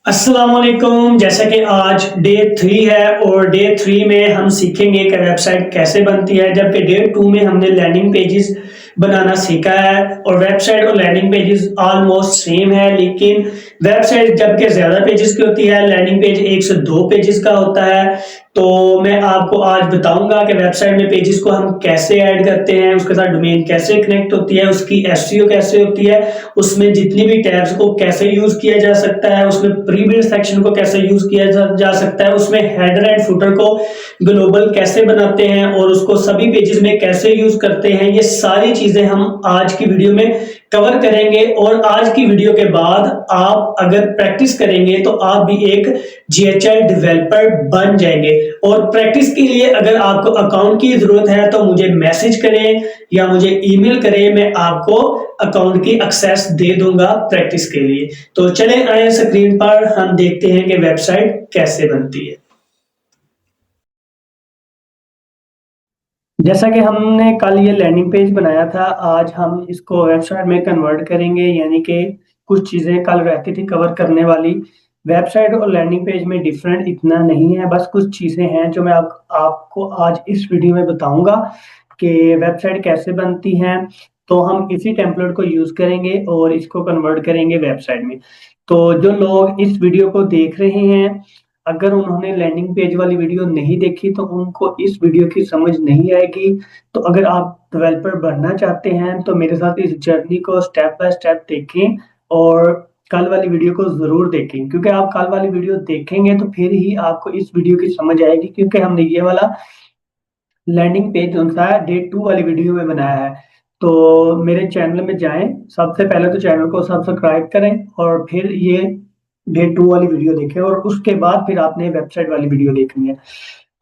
अस्सलाम वालेकुम। जैसा कि आज डे 3 है और डे 3 में हम सीखेंगे कि वेबसाइट कैसे बनती है, जबकि डे 2 में हमने लैंडिंग पेजेस बनाना सीखा है। और वेबसाइट और लैंडिंग पेजेस ऑलमोस्ट सेम है, लेकिन वेबसाइट जबकि ज़्यादा पेजेस की होती है, लैंडिंग पेज 1 से 2 पेजेस का होता है। तो मैं आपको आज बताऊंगा कि वेबसाइट में पेजेस को हम कैसे ऐड करते हैं, उसके साथ डोमेन कैसे कनेक्ट होती है, उसकी एसईओ कैसे होती है, उसमें जितनी भी टैब्स को कैसे यूज किया जा सकता है, उसमें प्री बिल्ड सेक्शन को कैसे यूज किया जा सकता है, उसमें हेडर एंड फुटर को ग्लोबल कैसे बनाते हैं और उसको सभी पेजेस में कैसे यूज करते हैं। ये सारी चीजें हम आज की वीडियो में कवर करेंगे। और आज की वीडियो के बाद आप अगर प्रैक्टिस करेंगे तो आप भी एक जीएचएल डेवलपर बन जाएंगे। और प्रैक्टिस के लिए अगर आपको अकाउंट की जरूरत है तो मुझे मैसेज करें या मुझे ईमेल करें, मैं आपको अकाउंट की एक्सेस दे दूंगा प्रैक्टिस के लिए। तो चलें आए स्क्रीन पर हम देखते हैं कि वेबसाइट कैसे बनती है। जैसा कि हमने कल ये लैंडिंग पेज बनाया था, आज हम इसको वेबसाइट में कन्वर्ट करेंगे। यानी कि कुछ चीज़ें कल रहती थी कवर करने वाली। वेबसाइट और लैंडिंग पेज में डिफरेंट इतना नहीं है, बस कुछ चीज़ें हैं जो मैं आपको आज इस वीडियो में बताऊंगा कि वेबसाइट कैसे बनती हैं। तो हम इसी टेम्पलेट को यूज़ करेंगे और इसको कन्वर्ट करेंगे वेबसाइट में। तो जो लोग इस वीडियो को देख रहे हैं, अगर उन्होंने लैंडिंग पेज वाली वीडियो नहीं देखी तो उनको इस वीडियो की समझ नहीं आएगी। तो अगर आप डेवलपर बनना चाहते हैं तो मेरे साथ इस जर्नी को स्टेप बाय स्टेप देखें और कल वाली वीडियो को जरूर देखें, क्योंकि आप कल वाली वीडियो देखेंगे तो फिर ही आपको इस वीडियो की समझ आएगी। क्योंकि हमने ये वाला लैंडिंग पेज जो सा डे 2 वाली वीडियो में बनाया है। तो मेरे चैनल में जाएं, सबसे पहले तो चैनल को सब्सक्राइब करें और फिर ये डे 2 वाली वीडियो देखें और उसके बाद फिर आपने वेबसाइट वाली वीडियो देखनी है।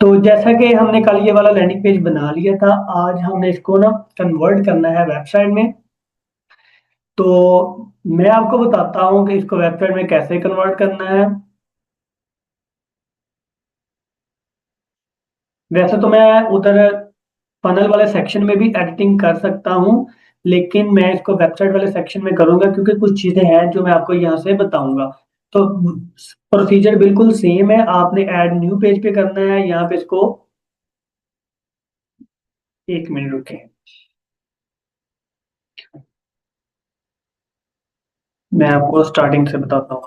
तो जैसा कि हमने कल ये वाला लैंडिंग पेज बना लिया था, आज हमने इसको ना कन्वर्ट करना है वेबसाइट में। तो मैं आपको बताता हूँ कि इसको वेबसाइट में कैसे कन्वर्ट करना है। वैसे तो मैं उधर फनल वाले सेक्शन में भी एडिटिंग कर सकता हूँ, लेकिन मैं इसको वेबसाइट वाले सेक्शन में करूंगा क्योंकि कुछ चीजें हैं जो मैं आपको यहाँ से बताऊंगा। तो प्रोसीजर बिल्कुल सेम है, आपने ऐड न्यू पेज पे करना है। यहाँ पे इसको एक मिनट रुके, मैं आपको स्टार्टिंग से बताता हूँ।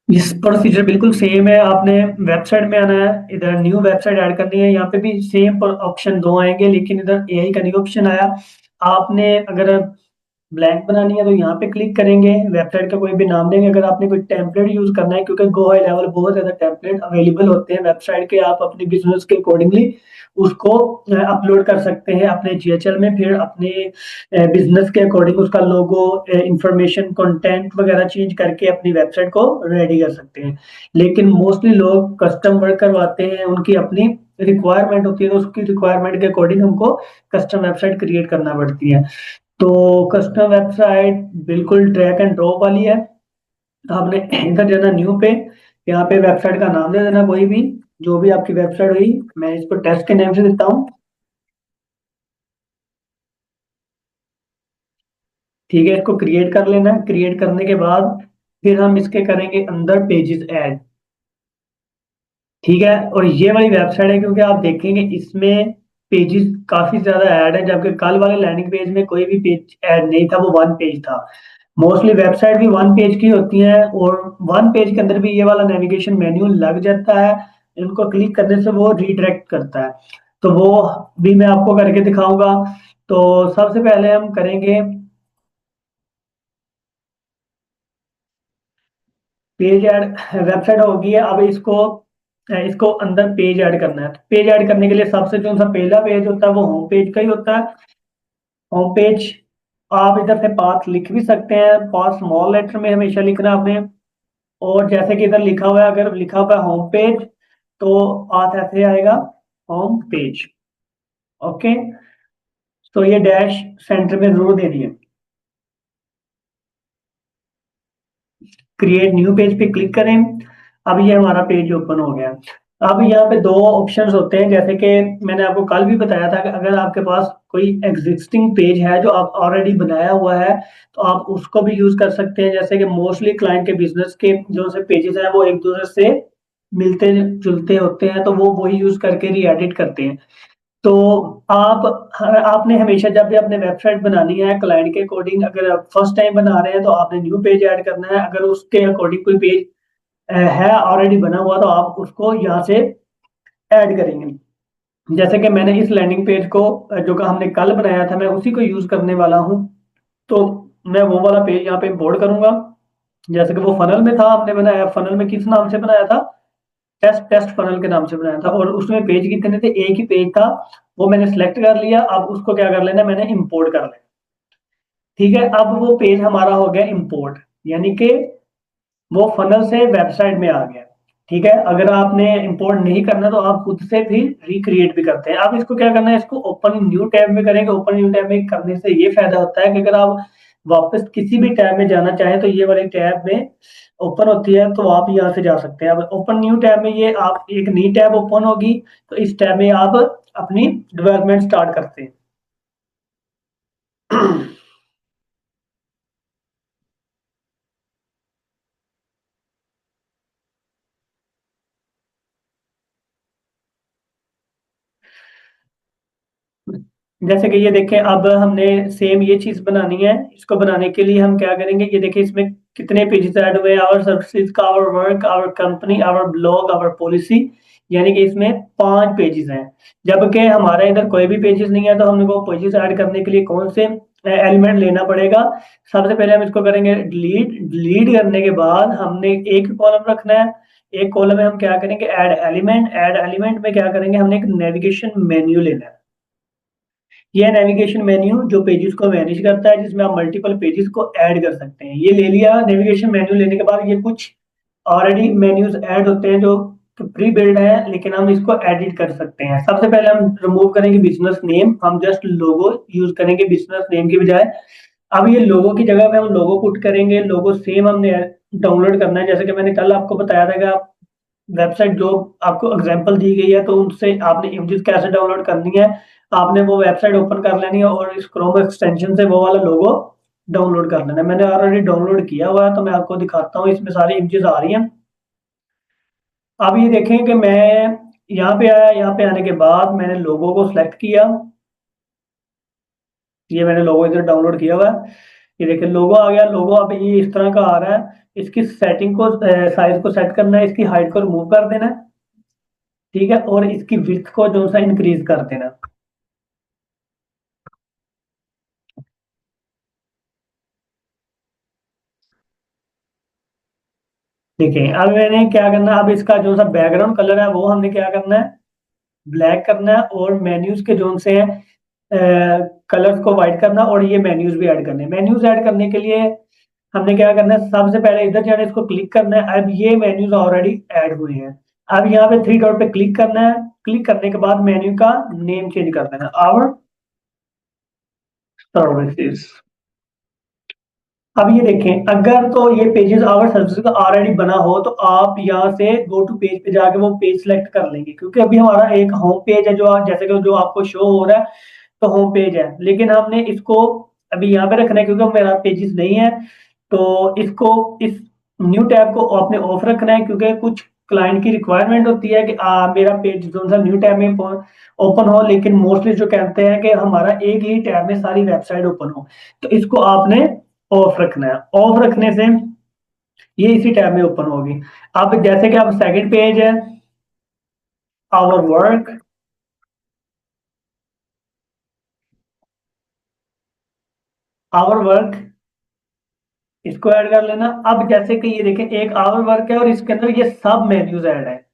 इस प्रोसीजर बिल्कुल सेम है। आपने वेबसाइट में आना है, इधर न्यू वेबसाइट ऐड करनी है। यहाँ पे भी सेम ऑप्शन दो आएंगे, लेकिन इधर एआई का न्यू ऑप्शन आया। आपने अगर ब्लैंक बनानी है तो यहाँ पे क्लिक करेंगे, वेबसाइट का कोई भी नाम देंगे। अगर आपने कोई टेम्पलेट यूज करना है, क्योंकि गो हाई लेवल बहुत ज्यादा टेम्पलेट अवेलेबल होते हैं वेबसाइट के, आप अपने बिजनेस के अकॉर्डिंगली उसको अपलोड कर सकते हैं अपने जीएचएल में। फिर अपने बिजनेस के अकॉर्डिंग उसका लोगो, इंफॉर्मेशन, कंटेंट वगैरह चेंज करके अपनी वेबसाइट को रेडी कर सकते हैं। लेकिन मोस्टली लोग कस्टम वर्क करवाते हैं, उनकी अपनी रिक्वायरमेंट होती है, तो उसकी रिक्वायरमेंट के अकॉर्डिंग हमको कस्टम वेबसाइट क्रिएट करना पड़ती है। तो कस्टम वेबसाइट बिल्कुल ड्रैग एंड ड्रॉप वाली है। आपने इधर जाना न्यू पे, यहाँ पे वेबसाइट का नाम दे देना कोई भी, जो भी आपकी वेबसाइट हुई। मैं इसको टेस्ट के नाम से देता हूँ। ठीक है, इसको क्रिएट कर लेना। क्रिएट करने के बाद फिर हम इसके करेंगे अंदर पेजेस ऐड। ठीक है, और ये वाली वेबसाइट है, क्योंकि आप देखेंगे इसमें पेजेस काफी ज्यादा ऐड है, जबकि कल वाले लैंडिंग पेज में कोई भी पेज ऐड नहीं था, वो वन पेज था। मोस्टली वेबसाइट भी वन पेज की होती है और वन पेज के अंदर भी ये वाला नेविगेशन मेन्यू लग जाता है। इनको क्लिक करने से वो रिडायरेक्ट करता है। तो वो भी मैं आपको करके दिखाऊंगा। तो सबसे पहले हम करेंगे पेज ऐड। वेबसाइट होगी है, अब इसको इसको अंदर पेज ऐड करना है। तो पेज ऐड करने के लिए सबसे जो सा पहला पेज होता है वो होम पेज का ही होता है। होम पेज, आप इधर से पाथ लिख भी सकते हैं, पाथ स्मॉल लेटर में हमेशा लिखना आपने। और जैसे कि इधर लिखा हुआ है, अगर लिखा हुआ है होम पेज तो पाथ ऐसे आएगा, होम पेज। ओके, तो ये डैश सेंटर में जरूर दे दिए। क्रिएट न्यू पेज पे क्लिक करें। अब ये हमारा पेज ओपन हो गया। अब यहाँ पे दो ऑप्शंस होते हैं, जैसे कि मैंने आपको कल भी बताया था कि अगर आपके पास कोई एग्जिस्टिंग पेज है जो आप ऑलरेडी बनाया हुआ है तो आप उसको भी यूज कर सकते हैं। जैसे कि मोस्टली क्लाइंट के बिजनेस के जो से पेजेस हैं वो एक दूसरे से मिलते जुलते होते हैं, तो वो वही यूज करके री एडिट करते हैं। तो आप आपने हमेशा जब भी अपने वेबसाइट बनानी है क्लाइंट के अकॉर्डिंग, अगर आप फर्स्ट टाइम बना रहे हैं तो आपने न्यू पेज ऐड करना है। अगर उसके अकॉर्डिंग कोई पेज है ऑलरेडी बना हुआ तो आप उसको यहाँ से ऐड करेंगे। जैसे कि मैंने इस लैंडिंग पेज को जो कि हमने कल बनाया था मैं उसी को यूज करने वाला हूँ। तो मैं वो वाला पेज यहाँ पे इंपोर्ट करूंगा। जैसे कि वो फनल में था, हमने बनाया फनल में किस नाम से बनाया था, टेस्ट टेस्ट फनल के नाम से बनाया था, और उसमें पेज कितने थे, एक ही पेज था। वो मैंने सेलेक्ट कर लिया, अब उसको क्या कर लेना, मैंने इंपोर्ट कर लेना। ठीक है, अब वो पेज हमारा हो गया इंपोर्ट, यानी कि वो फनल से वेबसाइट में आ गया। ठीक है, अगर आपने इंपोर्ट नहीं करना तो आप खुद से भी रिक्रिएट भी करते हैं। अब इसको क्या करना है, इसको ओपन न्यू टैब में करेंगे। ओपन न्यू टैब में करने से ये फायदा होता है कि अगर आप वापस किसी भी टैब में जाना चाहें तो ये वाली टैब में ओपन होती है, तो आप यहाँ से जा सकते हैं। अब ओपन न्यू टैब में ये आप एक नई टैब ओपन होगी, तो इस टैब में आप अपनी डेवलपमेंट स्टार्ट करते हैं। जैसे कि ये देखें, अब हमने सेम ये चीज बनानी है। इसको बनाने के लिए हम क्या करेंगे, ये देखें इसमें कितने पेजेस ऐड हुए, आवर सर्विसेज का, our work, our company, our blog, our policy, यानी कि इसमें 5 पेजेस हैं। जबकि हमारा इधर कोई भी पेजेस नहीं है, तो हमको पेजेस ऐड करने के लिए कौन से एलिमेंट लेना पड़ेगा। सबसे पहले हम इसको करेंगे डिलीट। डिलीट करने के बाद हमने एक कॉलम रखना है। एक कॉलम में हम क्या करेंगे, ऐड एलिमेंट। ऐड एलिमेंट में क्या करेंगे, हमने एक नेविगेशन मेन्यू लेना है। यह नेविगेशन मेन्यू जो पेजेस को मैनेज करता है, जिसमें आप मल्टीपल पेजेस को ऐड कर सकते हैं। ये ले लिया नेविगेशन मेन्यू। लेने के बाद ये कुछ ऑलरेडी मेन्यूज ऐड होते हैं जो प्री बिल्ड है, लेकिन हम इसको एडिट कर सकते हैं। सबसे पहले हम रिमूव करेंगे बिजनेस नेम, हम जस्ट लोगो यूज करेंगे बिजनेस नेम की बजाय। अब ये लोगो की जगह पे हम लोगो पुट करेंगे। लोगो सेम हमने डाउनलोड करना है, जैसे कि मैंने कल आपको बताया था कि आप वेबसाइट जो आपको एग्जांपल दी गई है तो उनसे आपने इमेजेस कैसे डाउनलोड करनी है। आपने वो वेबसाइट ओपन कर लेनी है और इस क्रोम एक्सटेंशन से वो वाला लोगो डाउनलोड कर लेना है। मैंने ऑलरेडी डाउनलोड किया हुआ है, तो मैं आपको दिखाता हूँ। इसमें सारी इमेजेस आ रही हैं। अब ये देखें कि मैं यहाँ पे आया। यहाँ पे आने के बाद मैंने लोगो को सिलेक्ट किया। ये मैंने लोगो इधर डाउनलोड किया हुआ है। ये देखिए लोगो आ गया। लोगो अब ये इस तरह का आ रहा है। इसकी सेटिंग को, साइज को सेट करना है, इसकी हाइट को रिमूव कर देना है। ठीक है, और इसकी विड्थ को जो सा इंक्रीज कर देना। देखिए अब मैंने क्या करना है, अब इसका जो सा बैकग्राउंड कलर है वो हमने क्या करना है, ब्लैक करना है। और मेन्यूज के जोन से हैं कलर्स को वाइट करना, और ये मेन्यूज भी ऐड करने हैं। मेन्यूज ऐड करने के लिए हमने क्या करना है, सबसे पहले इधर जाना है, इसको क्लिक करना है। अब ये मेन्यूज ऑलरेडी ऐड हुए हैं। अब यहाँ पे थ्री डॉट पे क्लिक करना है। क्लिक करने के बाद मेन्यू का नेम चेंज कर देना, आवर सर्विसेज। अब ये देखें, अगर तो ये पेजेस आवर सर्विस का ऑलरेडी बना हो तो आप यहाँ से गो टू पेज पे जाके वो पेज सेलेक्ट कर लेंगे, क्योंकि अभी हमारा एक होम पेज है जो जैसे कि जो आपको शो हो रहा है, तो होम पेज है। लेकिन हमने इसको अभी यहाँ पे रखना है क्योंकि मेरा पेजेस नहीं है। तो इसको इस न्यू टैब को आपने ऑफ रखना है, क्योंकि कुछ क्लाइंट की रिक्वायरमेंट होती है कि मेरा पेज जो सा न्यू टैब में ओपन हो, लेकिन मोस्टली जो कहते हैं कि हमारा एक ही टैब में सारी वेबसाइट ओपन हो। तो इसको आपने ऑफ रखना है। ऑफ रखने से ये इसी टैब में ओपन होगी। अब जैसे कि अब सेकंड पेज है, आवर वर्क। आवर वर्क, इसको ऐड कर लेना। अब जैसे कि ये देखें, एक आवर वर्क है और इसके अंदर ये सब मेन्यूज ऐड है,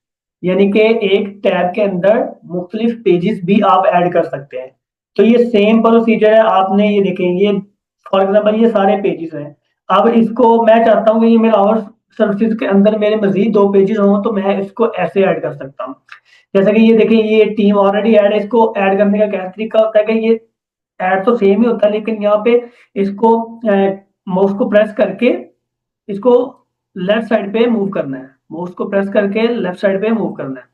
यानी कि एक टैब के अंदर मुख्तलिफ पेजेस भी आप ऐड कर सकते हैं। तो ये सेम प्रोसीजर है। आपने ये देखें, ये फॉर एग्जांपल ये सारे पेजेस हैं। अब इसको मैं चाहता हूँ कि ये मेरा और सर्विसेज के अंदर मेरे मजीद 2 पेजेस हों, तो मैं इसको ऐसे ऐड कर सकता हूँ। जैसे कि ये देखें, ये टीम ऑलरेडी ऐड है। इसको ऐड करने का क्या तरीका होता है कि ये ऐड तो सेम ही होता है, लेकिन यहाँ पे इसको माउस को प्रेस करके इसको लेफ्ट साइड पे मूव करना है। माउस को प्रेस करके लेफ्ट साइड पे मूव करना है।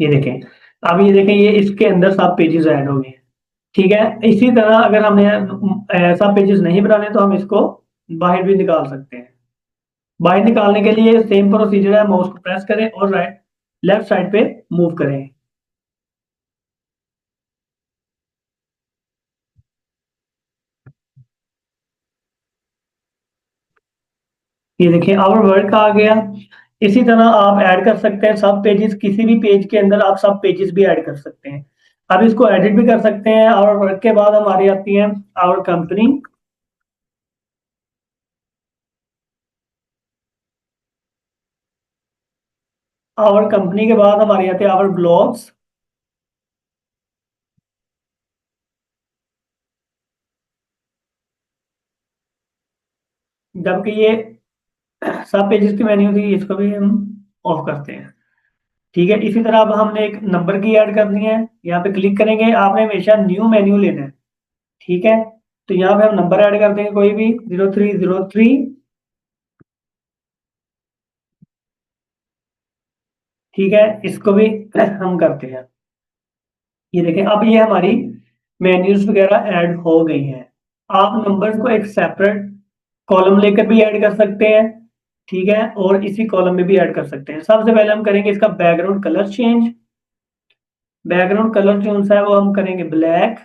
ये देखें, अब ये देखें, ये इसके अंदर सब पेजेस ऐड हो गए। ठीक है, इसी तरह अगर हमने सब पेजेस नहीं बनाने तो हम इसको बाहर भी निकाल सकते हैं। बाहर निकालने के लिए सेम प्रोसीजर है, माउस को प्रेस करें और राइट लेफ्ट साइड पे मूव करें। ये देखिए आवर वर्क आ गया। इसी तरह आप ऐड कर सकते हैं सब पेजेस, किसी भी पेज के अंदर आप सब पेजेस भी ऐड कर सकते हैं। अब इसको एडिट भी कर सकते हैं। आवर वर्क के बाद हमारी आती है आवर कंपनी। आवर कंपनी के बाद हमारी आती है आवर ब्लॉग्स। जबकि ये सब पेजेस की मेन्यू थी, इसको भी हम ऑफ करते हैं। ठीक है, इसी तरह अब हमने एक नंबर की ऐड करनी है। यहाँ पे क्लिक करेंगे, आपने हमेशा न्यू मेन्यू लेना है। ठीक है, तो यहाँ पे हम नंबर ऐड कर देंगे कोई भी 0303। ठीक है, इसको भी हम करते हैं। ये देखें, अब ये हमारी मेन्यूज वगैरह ऐड हो गई हैं। आप नंबर्स को एक सेपरेट कॉलम लेकर भी ऐड कर सकते हैं। ठीक है, और इसी कॉलम में भी ऐड कर सकते हैं। सबसे पहले हम करेंगे इसका background colour change. Background colour जो सा है वो हम करेंगे ब्लैक।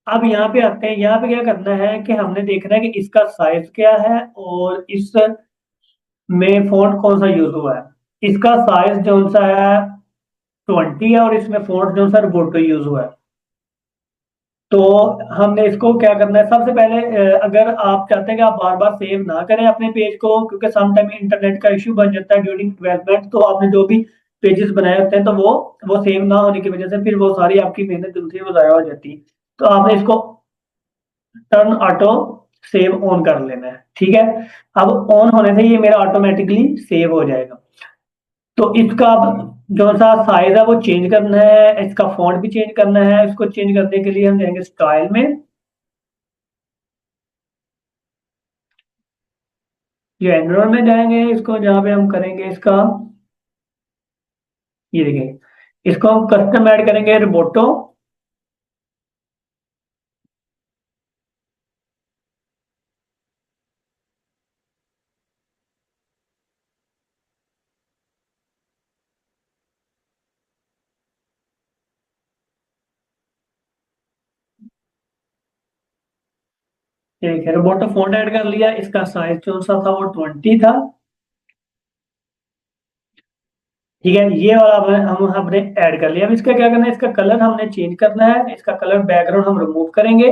अब यहाँ पे आते हैं, यहाँ पे क्या करना है कि हमने देखना है कि इसका साइज क्या है और इस में फॉन्ट कौन सा यूज हुआ है। इसका साइज जो सा है 20 है और इसमें फॉन्ट जो सा रोबोटो यूज हुआ है। तो हमने इसको क्या करना है, सबसे पहले अगर आप चाहते हैं कि आप बार बार सेव ना करें अपने पेज को, क्योंकि सम टाइम इंटरनेट का इश्यू बन जाता है ड्यूरिंग डेवलपमेंट, तो आपने जो भी पेजेस बनाए होते हैं तो वो सेव ना होने की वजह से फिर वो सारी आपकी मेहनत जो थी वो जाया हो जाती है। तो आपने इसको टर्न ऑटो सेव ऑन कर लेना है। ठीक है, अब ऑन होने से ये मेरा ऑटोमेटिकली सेव हो जाएगा। तो इसका अब जो सा साइज है वो चेंज करना है, इसका फॉन्ट भी चेंज करना है। इसको चेंज करने के लिए हम जाएंगे स्टाइल में, ये एंड्रॉइड में जाएंगे, इसको जहाँ पे हम करेंगे इसका, ये देखिए, इसको हम कस्टम ऐड करेंगे रोबोटो। ठीक है, रोबोटो फॉन्ट ऐड कर लिया। इसका साइज जो सा था वो 20 था। ठीक है, ये वाला हम हमने ऐड कर लिया। अब इसका क्या करना है, इसका कलर हमने चेंज करना है। इसका कलर बैकग्राउंड हम रिमूव करेंगे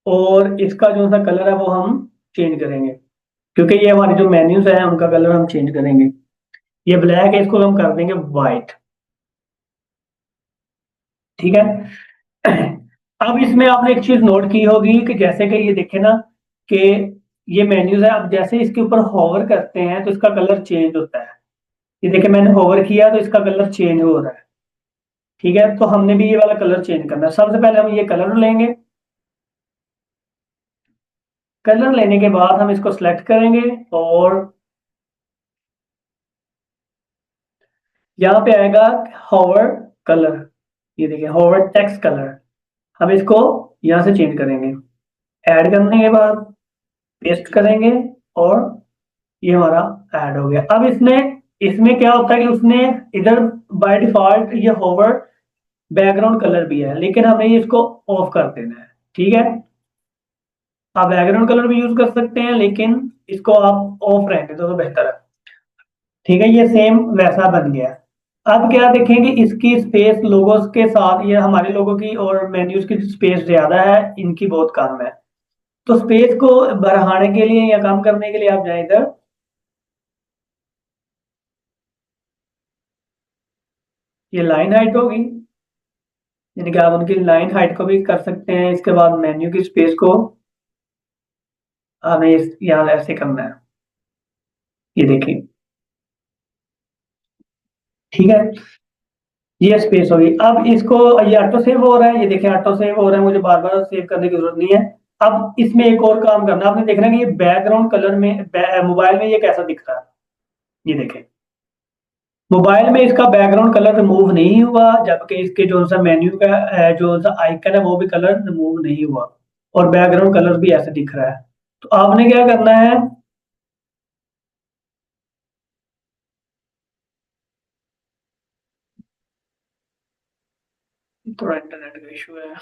और इसका जो सा कलर है वो हम चेंज करेंगे, क्योंकि ये हमारे जो मेन्यूज हैं उनका कलर हम चेंज करेंगे। ये ब्लैक है, इसको हम कर देंगे वाइट। ठीक है, अब इसमें आपने एक चीज नोट की होगी कि जैसे कि ये देखे ना कि ये मेन्यूज है, अब जैसे इसके ऊपर होवर करते हैं तो इसका कलर चेंज होता है। ये देखे, मैंने होवर किया तो इसका कलर चेंज हो रहा है। ठीक है, तो हमने भी ये वाला कलर चेंज करना है। सबसे पहले हम ये कलर लेंगे। कलर लेने के बाद हम इसको सिलेक्ट करेंगे और यहाँ पे आएगा होवर कलर। ये देखिए, होवर टेक्स्ट कलर। हम इसको यहाँ से चेंज करेंगे। ऐड करने के बाद पेस्ट करेंगे और ये हमारा ऐड हो गया। अब इसमें इसमें क्या होता है कि उसने इधर बाय डिफॉल्ट ये होवर बैकग्राउंड कलर भी है, लेकिन हमें ये इसको ऑफ कर देना है। ठीक है, आप बैकग्राउंड कलर भी यूज कर सकते हैं, लेकिन इसको आप ऑफ रहने दो तो बेहतर है। ठीक है, ये सेम वैसा बन गया। अब क्या देखेंगे, इसकी स्पेस लोगोस के साथ, ये हमारे लोगों की और मेन्यूज की स्पेस ज्यादा है, इनकी बहुत कम है। तो स्पेस को बढ़ाने के लिए या कम करने के लिए आप जाए इधर, ये लाइन हाइट होगी, यानी कि आप उनकी लाइन हाइट को भी कर सकते हैं। इसके बाद मेन्यू की स्पेस को हमें यहाँ ऐसे करना है। ये देखिए, ठीक है, ये स्पेस होगी। अब इसको, ये ऑटो सेव हो रहा है, ये देखिए ऑटो सेव हो रहा है, मुझे बार बार सेव करने की जरूरत नहीं है। अब इसमें एक और काम करना है, आपने देखना है कि ये बैकग्राउंड कलर में मोबाइल में ये कैसा दिख रहा है। ये देखें, मोबाइल में इसका बैकग्राउंड कलर रिमूव नहीं हुआ, जबकि इसके जो सा मेन्यू का जो सा आइकन है वो भी कलर रिमूव नहीं हुआ, और बैकग्राउंड कलर भी ऐसे दिख रहा है। तो आपने क्या करना है, थोड़ा इंटरनेट का इशू है।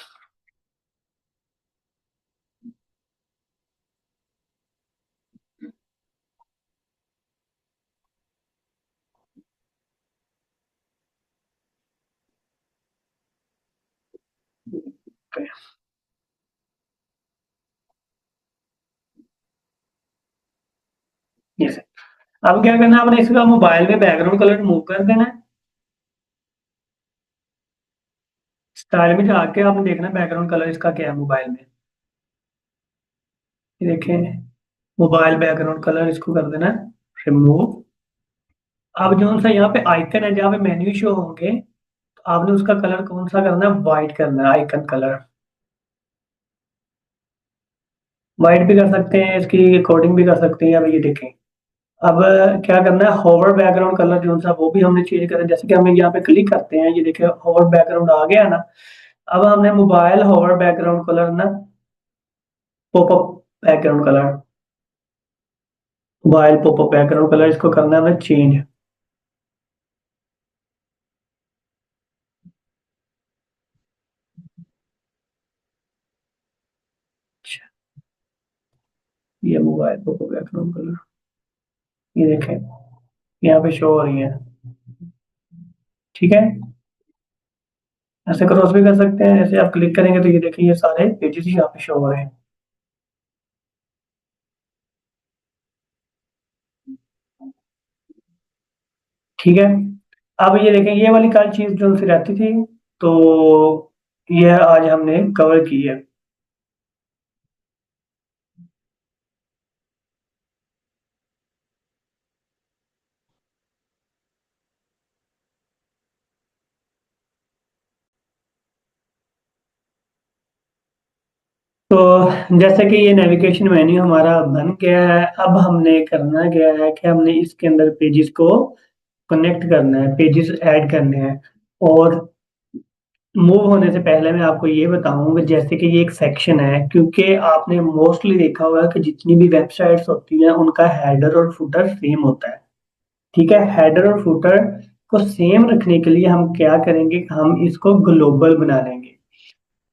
यस। अब क्या करना है, आपने इसका मोबाइल में बैकग्राउंड कलर रिमूव कर देना है। स्टाइल में जाके आपने देखना है बैकग्राउंड कलर इसका क्या है मोबाइल में। ये देखें, मोबाइल बैकग्राउंड कलर इसको कर देना है रिमूव। अब जो सा यहाँ पे आइकन है जहाँ पे मेन्यू शो होंगे, तो आपने उसका कलर कौन सा करना है, वाइट करना है आइकन कलर। वाइट भी कर सकते हैं, इसकी कोडिंग भी कर सकते हैं। अब ये देखें, अब क्या करना है, होवर बैकग्राउंड कलर जो सा वो भी हमने चेंज करना है। जैसे कि हम यहाँ पे क्लिक करते हैं, ये देखिए होवर बैकग्राउंड आ गया ना। अब हमने मोबाइल होवर बैकग्राउंड कलर ना, popup background colour, mobile popup background colour इसको करना है हमें चेंज। ये मोबाइल पॉपअप बैकग्राउंड कलर, ये देखें यहाँ पे शो हो रही है। ठीक है, ऐसे क्रॉस भी कर सकते हैं। ऐसे आप क्लिक करेंगे तो ये देखिए ये सारे पेजेस ही यहाँ पे शो हो रहे हैं। ठीक है, अब ये देखें ये वाली कल चीज जो सी रहती थी, तो ये आज हमने कवर की है। तो जैसे कि ये नेविगेशन मेन्यू हमारा बन गया है, अब हमने करना क्या है कि हमने इसके अंदर पेजेस को कनेक्ट करना है, पेजेस ऐड करने हैं। और मूव होने से पहले मैं आपको ये बताऊंगा, जैसे कि ये एक सेक्शन है, क्योंकि आपने मोस्टली देखा होगा कि जितनी भी वेबसाइट्स होती हैं उनका हेडर और फुटर सेम होता है। ठीक है, हेडर और फुटर को सेम रखने के लिए हम क्या करेंगे कि हम इसको ग्लोबल बना लेंगे।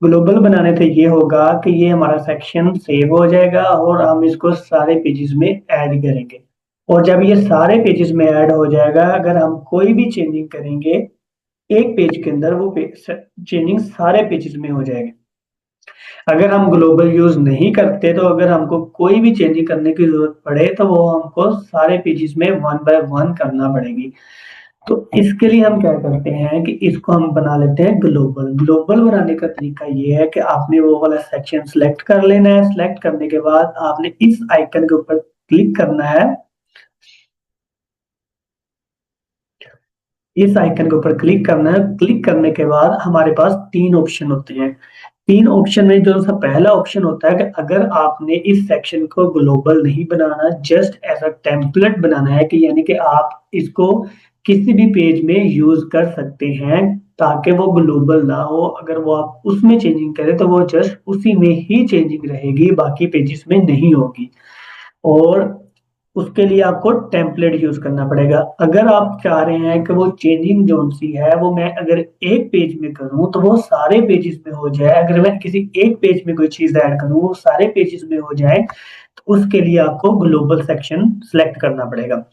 ग्लोबल बनाने से ये होगा कि ये हमारा सेक्शन सेव हो जाएगा और हम इसको सारे पेजेस में ऐड करेंगे। और जब ये सारे पेजेस में ऐड हो जाएगा, अगर हम कोई भी चेंजिंग करेंगे एक पेज के अंदर, वो चेंजिंग सारे पेजेस में हो जाएगी। अगर हम ग्लोबल यूज नहीं करते, तो अगर हमको कोई भी चेंजिंग करने की जरूरत पड़े तो वो हमको सारे पेजेस में वन बाय वन करना पड़ेगी। तो इसके लिए हम क्या करते हैं कि इसको हम बना लेते हैं ग्लोबल। ग्लोबल बनाने का तरीका ये है कि आपने वो वाला सेक्शन सिलेक्ट कर लेना है। सिलेक्ट करने के बाद आपने इस आइकन के ऊपर क्लिक करना है। इस आइकन के ऊपर क्लिक करना है। क्लिक करने के बाद हमारे पास तीन ऑप्शन होते हैं। तीन ऑप्शन में जो सा पहला ऑप्शन होता है कि अगर आपने इस सेक्शन को ग्लोबल नहीं बनाना, जस्ट एज अ टेम्पलेट बनाना है, कि यानी कि आप इसको किसी भी पेज में यूज कर सकते हैं, ताकि वो ग्लोबल ना हो। अगर वो आप उसमें चेंजिंग करें तो वो जस्ट उसी में ही चेंजिंग रहेगी, बाकी पेजेस में नहीं होगी। और उसके लिए आपको टेम्पलेट यूज करना पड़ेगा। अगर आप चाह रहे हैं कि वो चेंजिंग जोन सी है वो मैं अगर एक पेज में करूं तो वो सारे पेजेस में हो जाए, अगर मैं किसी एक पेज में कोई चीज ऐड करूं वो सारे पेजेस में हो जाए, तो उसके लिए आपको ग्लोबल सेक्शन सेलेक्ट करना पड़ेगा।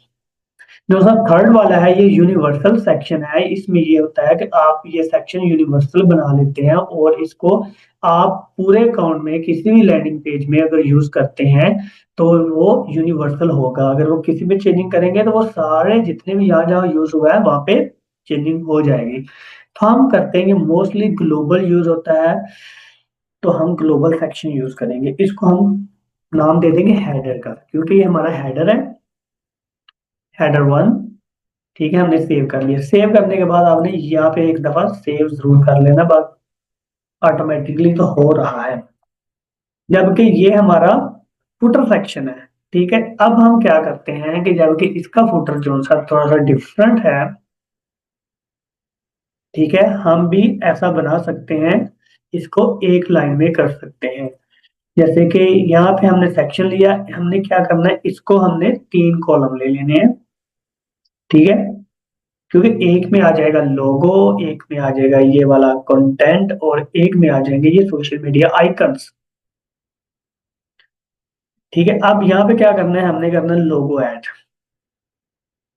जो सा थर्ड वाला है ये यूनिवर्सल सेक्शन है। इसमें ये होता है कि आप ये सेक्शन यूनिवर्सल बना लेते हैं और इसको आप पूरे अकाउंट में किसी भी लैंडिंग पेज में अगर यूज करते हैं तो वो यूनिवर्सल होगा। अगर वो किसी में चेंजिंग करेंगे तो वो सारे जितने भी यहाँ जहाँ यूज हुआ है वहां पे चेंजिंग हो जाएगी। तो हम करते हैं कि मोस्टली ग्लोबल यूज होता है, तो हम ग्लोबल सेक्शन यूज करेंगे। इसको हम नाम दे देंगे हेडर का, क्योंकि ये हमारा हेडर है, हेडर वन। ठीक है, हमने सेव कर लिया। सेव करने के बाद आपने यहाँ पे एक दफा सेव जरूर कर लेना, बस ऑटोमेटिकली तो हो रहा है। जबकि ये हमारा फुटर सेक्शन है। ठीक है, अब हम क्या करते हैं कि जबकि इसका फुटर जो सा थोड़ा सा डिफरेंट है, ठीक है, हम भी ऐसा बना सकते हैं, इसको एक लाइन में कर सकते हैं। जैसे कि यहाँ पे हमने सेक्शन लिया, हमने क्या करना है, इसको हमने 3 कॉलम ले लेने हैं। ठीक है, क्योंकि एक में आ जाएगा लोगो, एक में आ जाएगा ये वाला कंटेंट, और एक में आ जाएंगे ये सोशल मीडिया आइकन्स। ठीक है, अब यहाँ पे क्या करना है, हमने करना है लोगो ऐड।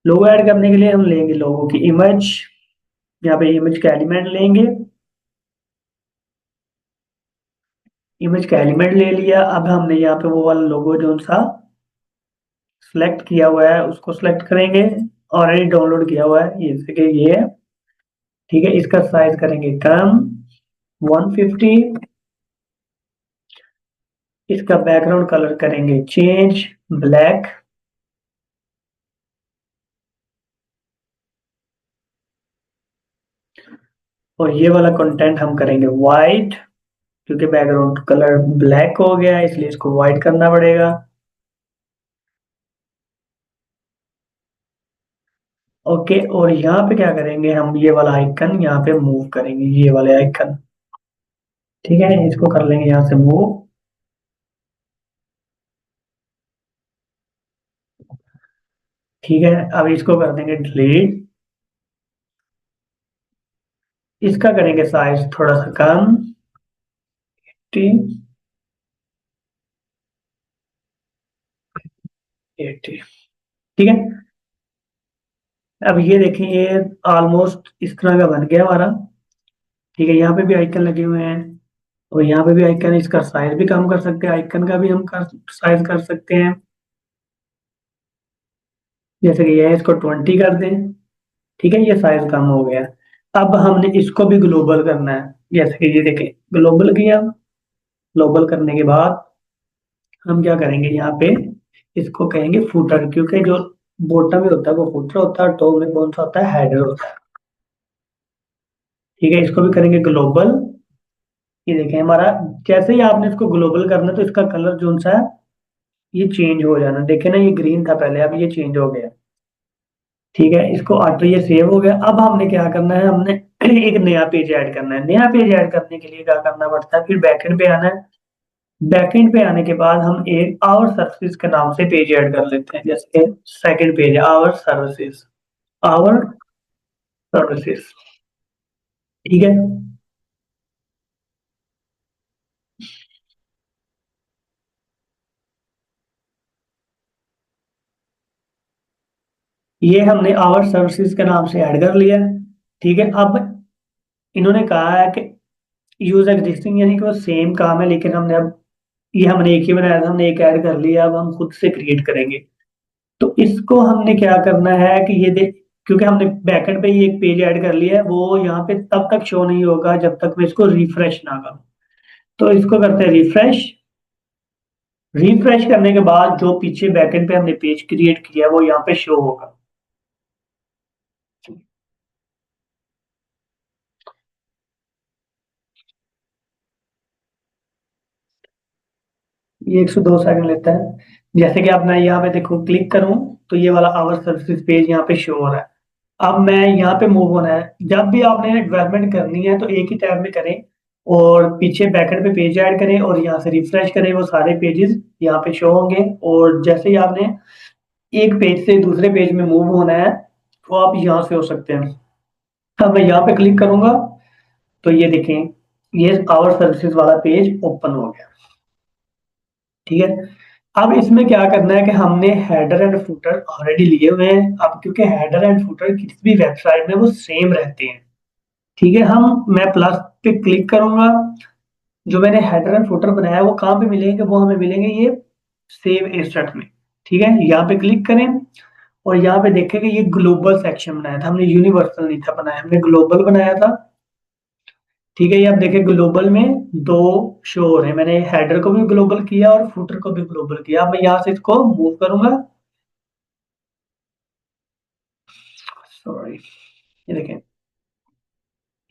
लोगो ऐड करने के लिए हम लेंगे लोगो की इमेज, यहाँ पे इमेज का एलिमेंट लेंगे। इमेज का एलिमेंट ले लिया, अब हमने यहाँ पे वो वाला लोगो जो सा सिलेक्ट किया हुआ है उसको सिलेक्ट करेंगे। ऑलरेडी डाउनलोड किया हुआ है, ये जैसे कि ये है। ठीक है, इसका साइज करेंगे कम, 150। इसका बैकग्राउंड कलर करेंगे चेंज, ब्लैक। और ये वाला कंटेंट हम करेंगे वाइट, क्योंकि बैकग्राउंड कलर ब्लैक हो गया है, इसलिए इसको वाइट करना पड़ेगा। ओके, और यहाँ पे क्या करेंगे, हम ये वाला आइकन यहाँ पे मूव करेंगे, ये वाले आइकन। ठीक है, इसको कर लेंगे यहाँ से मूव। ठीक है, अब इसको कर देंगे डिलीट। इसका करेंगे साइज थोड़ा सा कम, 80। 80। ठीक है, अब ये देखें, ये ऑलमोस्ट इस तरह का बन गया हमारा। ठीक है, यहाँ पे भी आइकन लगे हुए हैं, और यहाँ पे भी आइकन, इसका साइज भी कम कर सकते हैं, आइकन का भी हम साइज कर सकते हैं। जैसे कि ये इसको 20 कर दें। ठीक है, ये साइज कम हो गया। अब हमने इसको भी ग्लोबल करना है, जैसे कि ये देखें, ग्लोबल किया। ग्लोबल करने के बाद हम क्या करेंगे, यहाँ पे इसको कहेंगे फुटर, क्योंकि जो बॉटम में होता है वो फुटर होता है, और टॉप में कौन सा होता है, हेडर होता है। ठीक है, इसको भी करेंगे ग्लोबल। ये देखें हमारा, जैसे ही आपने इसको ग्लोबल करना है तो इसका कलर जो सा है ये चेंज हो जाना। देखे ना, ये ग्रीन था पहले, अब ये चेंज हो गया। ठीक है, इसको ऑटो, ये सेव हो गया। अब हमने क्या करना है, हमने एक नया पेज ऐड करना है। नया पेज ऐड करने के लिए क्या करना पड़ता है, फिर बैकएंड पे आना है। बैकएंड पे आने के बाद हम एक आवर सर्विसेज के नाम से पेज ऐड कर लेते हैं। जैसे सेकंड पेज है आवर सर्विसेज, आवर सर्विसेज। ठीक है, ये हमने आवर सर्विसेज के नाम से ऐड कर लिया। ठीक है, अब इन्होंने कहा है कि यूज एग्जिस्टिंग, यानी कि वो सेम काम है, लेकिन हमने अब, ये हमने एक ही बनाया था, हमने एक ऐड कर लिया, अब हम खुद से क्रिएट करेंगे। तो इसको हमने क्या करना है कि ये देख, क्योंकि हमने बैकएंड पे ही एक पेज ऐड कर लिया है, वो यहाँ पे तब तक शो नहीं होगा जब तक मैं इसको रिफ्रेश ना करूं। तो इसको करते हैं रिफ्रेश। रिफ्रेश करने के बाद जो पीछे बैकएंड पे हमने पेज क्रिएट किया है वो यहाँ पे शो होगा। ये 102 सेकंड लेता है। जैसे कि अब मैं यहाँ पे देखो क्लिक करूं, तो ये वाला आवर सर्विसेज पेज यहाँ पे शो हो रहा है। अब मैं यहाँ पे मूव होना है, जब भी आपने डेवलपमेंट करनी है तो एक ही टैब में करें, और पीछे बैकएंड पे पेज ऐड करें, और यहाँ से रिफ्रेश करें, वो सारे पेजेस यहाँ पे शो होंगे। और जैसे ही आपने एक पेज से दूसरे पेज में मूव होना है, तो आप यहाँ से हो सकते हैं। अब मैं यहाँ पे क्लिक करूंगा, तो ये देखें, ये आवर सर्विसेज वाला पेज ओपन हो गया। ठीक है, अब इसमें क्या करना है कि हमने हेडर एंड फुटर ऑलरेडी लिए हुए हैं। अब क्योंकि हेडर एंड फुटर किसी भी वेबसाइट में वो सेम रहते हैं। ठीक है, मैं प्लस पे क्लिक करूंगा, जो मैंने हेडर एंड फुटर बनाया है वो कहाँ पे मिलेंगे, वो हमें मिलेंगे ये सेव एस्टेट में। ठीक है, यहाँ पे क्लिक करें, और यहाँ पे देखें कि ये ग्लोबल सेक्शन बनाया था हमने, यूनिवर्सल नहीं था बनाया, हमने ग्लोबल बनाया था। ठीक है, ये आप देखें ग्लोबल में दो शो हो रहे हैं, मैंने हेडर को भी ग्लोबल किया और फुटर को भी ग्लोबल किया। अब मैं यहाँ से इसको मूव करूंगा, सॉरी, ये देखें,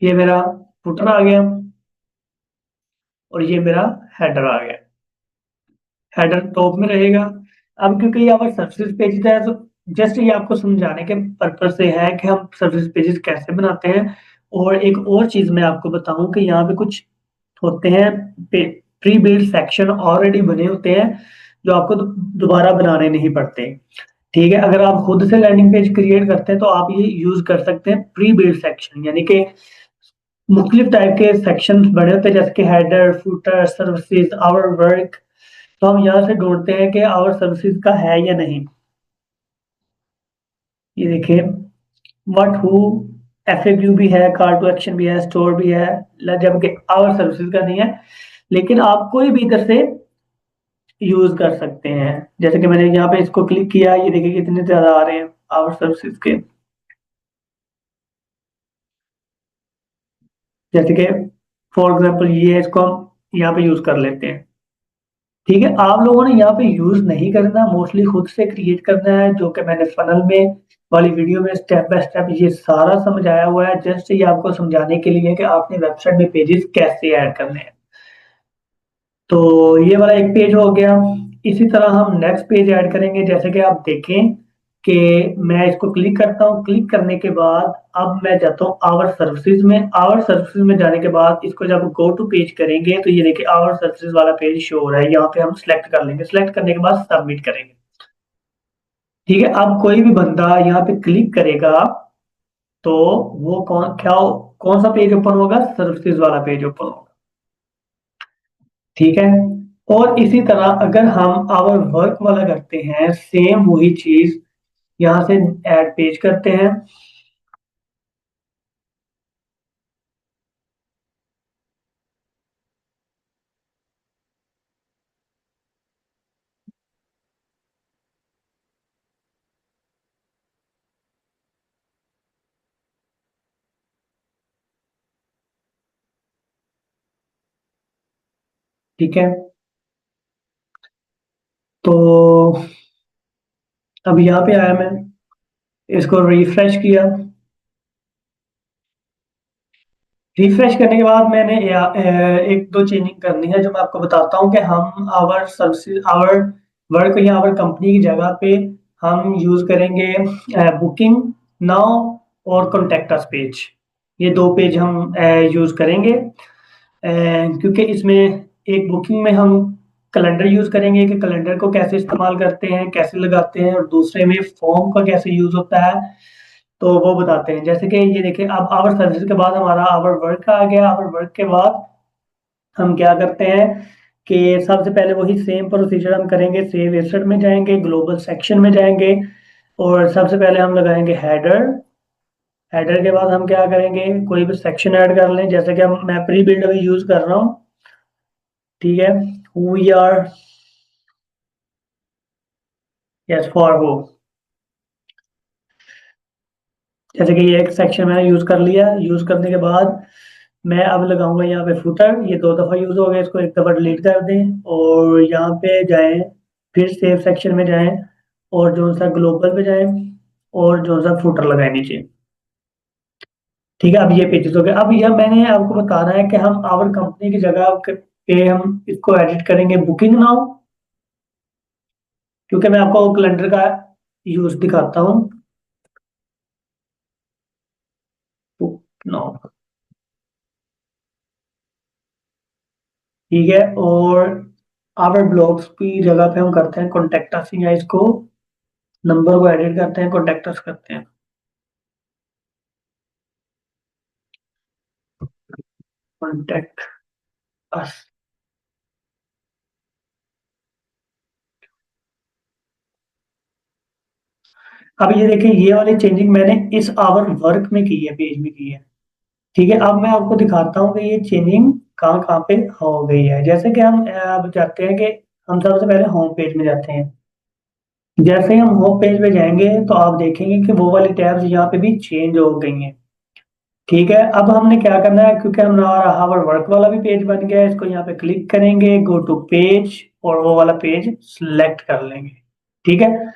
ये मेरा फुटर आ गया, और ये मेरा हेडर आ गया। हेडर टॉप में रहेगा। अब क्योंकि ये हमारे सर्विस पेज है, तो जस्ट ये आपको समझाने के पर्पज से है कि हम सर्विस पेजेस कैसे बनाते हैं। और एक और चीज मैं आपको बताऊं कि यहाँ पे कुछ होते हैं, प्री बिल्ड सेक्शन ऑलरेडी बने होते हैं, जो आपको दोबारा बनाने नहीं पड़ते। ठीक है, अगर आप खुद से लैंडिंग पेज क्रिएट करते हैं तो आप ये यूज कर सकते हैं प्री बिल्ड सेक्शन, यानी कि मुख्तलिफ टाइप के सेक्शन बने होते हैं, जैसे कि header, footer, services, our work. तो हम यहाँ से ढूंढते हैं कि आवर सर्विसेज का है या नहीं। ये देखिए, व्हाट हु, एफएक्यू भी है, कॉल टू एक्शन भी है, स्टोर भी है, जबकि आवर सर्विसेज का नहीं है। लेकिन आप कोई भी इधर से यूज कर सकते हैं। जैसे कि मैंने यहाँ पे इसको क्लिक किया, ये देखिए कितने ज्यादा आ रहे हैं आवर सर्विसेज के। जैसे कि फॉर एग्जाम्पल ये, इसको हम यहाँ पे यूज कर लेते हैं। ठीक है, आप लोगों ने यहाँ पे यूज नहीं करना, मोस्टली खुद से क्रिएट करना है, जो कि मैंने फनल में वाली वीडियो में स्टेप बाय स्टेप ये सारा समझाया हुआ है, जस्ट ये आपको समझाने के लिए कि आपने वेबसाइट में पेजेस कैसे ऐड करने हैं। तो ये वाला एक पेज हो गया। इसी तरह हम नेक्स्ट पेज ऐड करेंगे। जैसे कि आप देखें कि मैं इसको क्लिक करता हूँ, क्लिक करने के बाद अब मैं जाता हूँ आवर सर्विसेज में। आवर सर्विसेज में जाने के बाद इसको जब गो टू पेज करेंगे तो ये देखिए आवर सर्विसेज वाला पेज शो हो रहा है। यहाँ पे हम सिलेक्ट कर लेंगे, सिलेक्ट करने के बाद सबमिट करेंगे। ठीक है, अब कोई भी बंदा यहाँ पे क्लिक करेगा तो वो कौन सा पेज ओपन होगा? सर्विसेज वाला पेज ओपन होगा। ठीक है, और इसी तरह अगर हम आवर वर्क वाला करते हैं, सेम वही चीज यहाँ से ऐड पेज करते हैं। ठीक है, तो अब यहाँ पे आया मैं, इसको रिफ्रेश किया। रिफ्रेश करने के बाद मैंने एक दो चेंजिंग करनी है, जो मैं आपको बताता हूँ कि हम आवर सर्विसेज, आवर वर्क या आवर कंपनी की जगह पे हम यूज करेंगे बुकिंग नाउ और कॉन्टेक्ट अस पेज। ये दो पेज हम यूज करेंगे, क्योंकि इसमें एक बुकिंग में हम कैलेंडर यूज करेंगे कि कैलेंडर को कैसे इस्तेमाल करते हैं, कैसे लगाते हैं, और दूसरे में फॉर्म का कैसे यूज होता है, तो वो बताते हैं। जैसे कि ये देखिए, अब आवर सर्विस के बाद हमारा आवर वर्क आ गया। आवर वर्क के बाद हम क्या करते हैं कि सबसे पहले वही सेम प्रोसीजर हम करेंगे। सेव एसेट में जाएंगे, ग्लोबल सेक्शन में जाएंगे, और सबसे पहले हम लगाएंगे हेडर। हेडर के बाद हम क्या करेंगे, कोई भी सेक्शन ऐड कर लें, जैसे कि हम मैं प्री बिल्ड अभी यूज कर रहा हूँ। ठीक है, वी आर, यस फॉर हो। जैसे कि ये एक सेक्शन मैंने यूज कर लिया। यूज करने के बाद मैं अब लगाऊंगा यहाँ पे फुटर। ये दो दफा यूज हो गया, इसको एक दफा डिलीट कर दें और यहाँ पे जाएं, फिर सेव सेक्शन में जाएं, और जो सा ग्लोबल पे जाएं, और जो सा फुटर लगाए नीचे। ठीक है, अब ये पेजेस हो गए। अब यह मैंने आपको बताना है कि हम आवर कंपनी की जगह पे हम इसको एडिट करेंगे बुकिंग नाउ, क्योंकि मैं आपको कैलेंडर का यूज दिखाता हूँ। बुक नाउ, ठीक है, और आवर ब्लॉग्स की जगह पे हम करते हैं कॉन्टेक्ट अस, या इसको नंबर को एडिट करते हैं, कॉन्टेक्ट अस करते हैं, कॉन्टेक्ट अस। अब ये देखिए, ये वाली चेंजिंग मैंने इस आवर वर्क में की है, पेज में की है। ठीक है, अब मैं आपको दिखाता हूँ कि ये चेंजिंग कहाँ कहाँ पे हो गई है। जैसे कि हम अब जाते हैं कि हम सबसे पहले होम पेज में जाते हैं। जैसे ही हम होम पेज में जाएंगे तो आप देखेंगे कि वो वाली टैब्स यहाँ पे भी चेंज हो गई हैं। ठीक है, अब हमने क्या करना है, क्योंकि हमारा हावर वर्क वाला भी पेज बन गया है, इसको यहाँ पे क्लिक करेंगे, गो टू पेज, और वो वाला पेज सिलेक्ट कर लेंगे। ठीक है,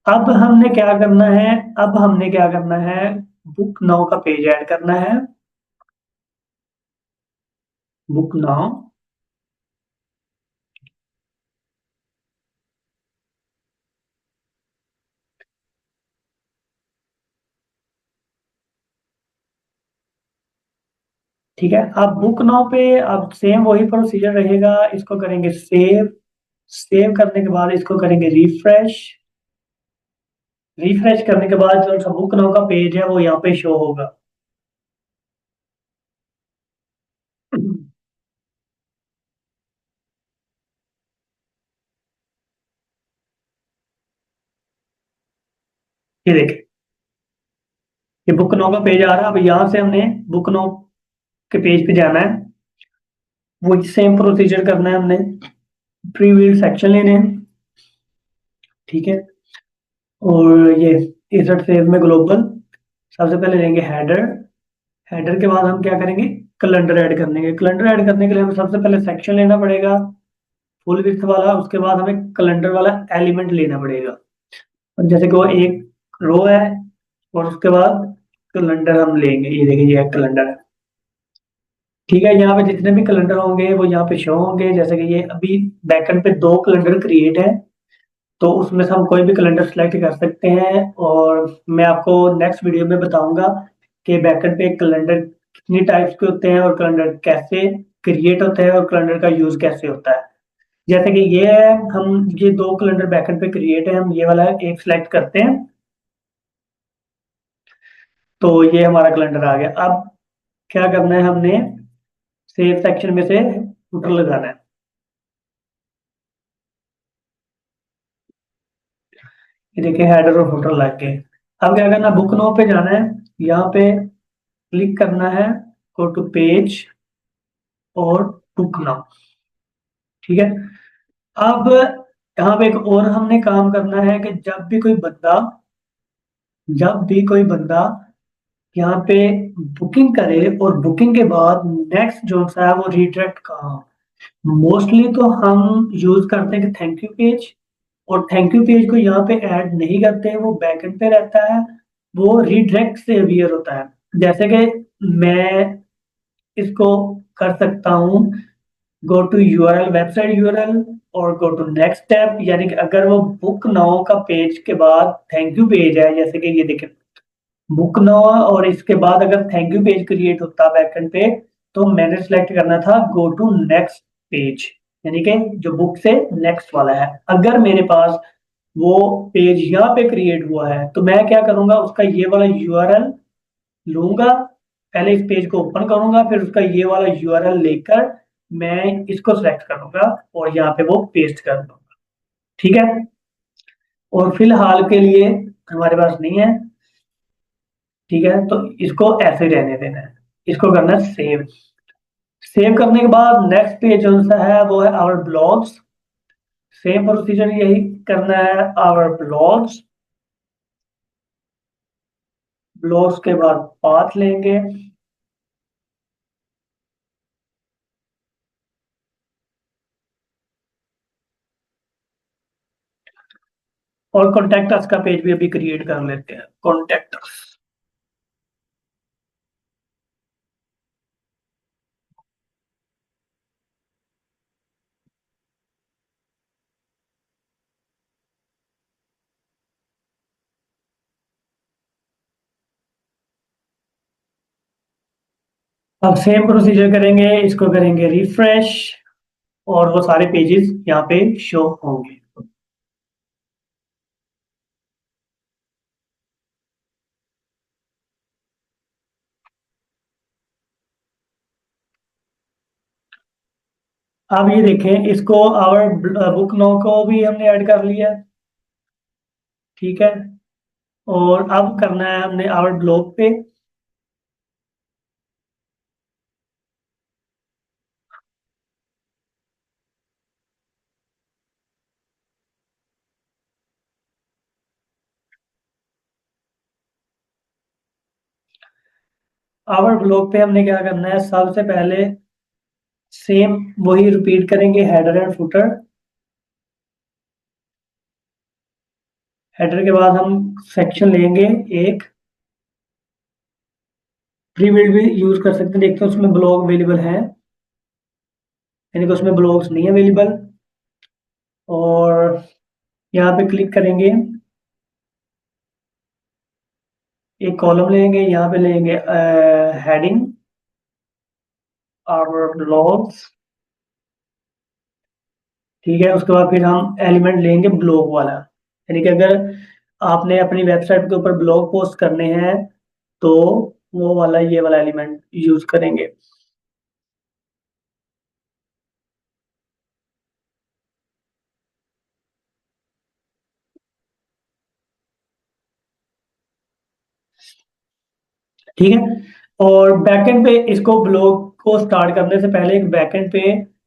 अब हमने क्या करना है, अब हमने क्या करना है, बुक नाउ का पेज ऐड करना है। बुक नाउ, ठीक है। अब बुक नाउ पे अब सेम वही प्रोसीजर रहेगा, इसको करेंगे सेव। सेव करने के बाद इसको करेंगे रिफ्रेश। रिफ्रेश करने के बाद जो सा बुक नाउ का पेज है वो यहाँ पे शो होगा। ये देखिए, ये बुक नाउ का पेज आ रहा है। अब यहाँ से हमने बुक नाउ के पेज पे जाना है। वही सेम प्रोसीजर करना है हमने। प्री बिल्ड सेक्शन लेने हैं। ठीक है। और ये इंसर्ट सेव में ग्लोबल, सबसे पहले लेंगे हेडर। हेडर के बाद हम क्या करेंगे, कैलेंडर ऐड करने के। कैलेंडर ऐड करने के लिए हमें सबसे पहले सेक्शन लेना पड़ेगा फुल विड्थ वाला। उसके बाद हमें कैलेंडर वाला एलिमेंट लेना पड़ेगा। और जैसे कि वो एक रो है, और उसके बाद कैलेंडर हम लेंगे। ये देखिए, ये कैलेंडर है। ठीक है। यहाँ पे जितने भी कैलेंडर होंगे वो यहाँ पे शो होंगे। जैसे कि ये अभी बैकएंड पे दो कैलेंडर क्रिएट है, तो उसमें से हम कोई भी कैलेंडर सेलेक्ट कर सकते हैं। और मैं आपको नेक्स्ट वीडियो में बताऊंगा कि बैकएंड पे कैलेंडर कितनी टाइप्स के होते हैं, और कैलेंडर कैसे क्रिएट होते हैं, और कैलेंडर का यूज कैसे होता है। जैसे कि ये है, हम ये दो कैलेंडर बैकएंड पे क्रिएट है, हम ये वाला एक सिलेक्ट करते हैं, तो ये हमारा कैलेंडर आ गया। अब क्या करना है, हमने सेव सेक्शन में से फुटर लगाना है। ये देखिए, हेडर और फुटर लग गए। अब क्या करना, बुक नो पे जाना है। यहाँ पे क्लिक करना है, गो टू पेज और बुक नाउ। ठीक है। अब यहाँ पे एक और हमने काम करना है कि जब भी कोई बंदा यहाँ पे बुकिंग करे, और बुकिंग के बाद नेक्स्ट जो सा है वो रिडायरेक्ट कहाँ। मोस्टली तो हम यूज करते हैं कि थैंक यू पेज। और थैंक यू पेज को यहाँ पे ऐड नहीं करते, वो बैकएंड पे रहता है। वो रिडायरेक्ट से अवियर होता है। जैसे कि मैं इसको कर सकता हूँ, go to URL, website URL, और गो टू नेक्स्ट स्टेप। यानी कि अगर वो बुक नाउ का पेज के बाद थैंक यू पेज है, जैसे कि ये देखें बुक नाउ, और इसके बाद अगर थैंक यू पेज क्रिएट होता बैकएंड पे, तो मैंने सेलेक्ट करना था गो टू नेक्स्ट पेज, यानी कि जो बुक से नेक्स्ट वाला है। अगर मेरे पास वो पेज यहाँ पे क्रिएट हुआ है, तो मैं क्या करूंगा, उसका ये वाला यूआरएल लूंगा। पहले इस पेज को ओपन करूंगा, फिर उसका ये वाला यूआरएल लेकर मैं इसको सेलेक्ट करूंगा, और यहाँ पे वो पेस्ट कर दूंगा। ठीक है। और फिलहाल के लिए हमारे पास नहीं है। ठीक है, तो इसको ऐसे ही रहने देना है। इसको करना है सेव। सेव करने के बाद नेक्स्ट पेज जो सा है वो है आवर ब्लॉग्स। सेम प्रोसीजर यही करना है, आवर ब्लॉग्स। ब्लॉग्स के बाद पाथ लेंगे, और कॉन्टेक्ट अस का पेज भी अभी क्रिएट कर लेते हैं, कॉन्टेक्ट अस। अब सेम प्रोसीजर करेंगे, इसको करेंगे रिफ्रेश, और वो सारे पेजेस यहाँ पे शो होंगे। अब ये देखें, इसको आवर बुक नो को भी हमने ऐड कर लिया। ठीक है। और अब करना है हमने आवर ब्लॉग पे। आवर ब्लॉग पे हमने क्या करना है, सबसे पहले सेम वही रिपीट करेंगे, हेडर एंड फुटर। हेडर के बाद हम सेक्शन लेंगे एक। प्री बिल्ड भी यूज कर सकते हैं, देखते हैं उसमें ब्लॉग अवेलेबल है, यानी कि उसमें ब्लॉग्स नहीं अवेलेबल। और यहाँ पे क्लिक करेंगे, एक कॉलम लेंगे, यहाँ पे लेंगे हेडिंग। Our blogs. ठीक है, उसके बाद फिर हम एलिमेंट लेंगे ब्लॉग वाला, यानी कि अगर आपने अपनी वेबसाइट के ऊपर ब्लॉग पोस्ट करने हैं तो वो वाला ये वाला एलिमेंट यूज करेंगे। ठीक है, और बैकएंड पे इसको ब्लॉग को स्टार्ट करने से पहले एक बैकएंड पे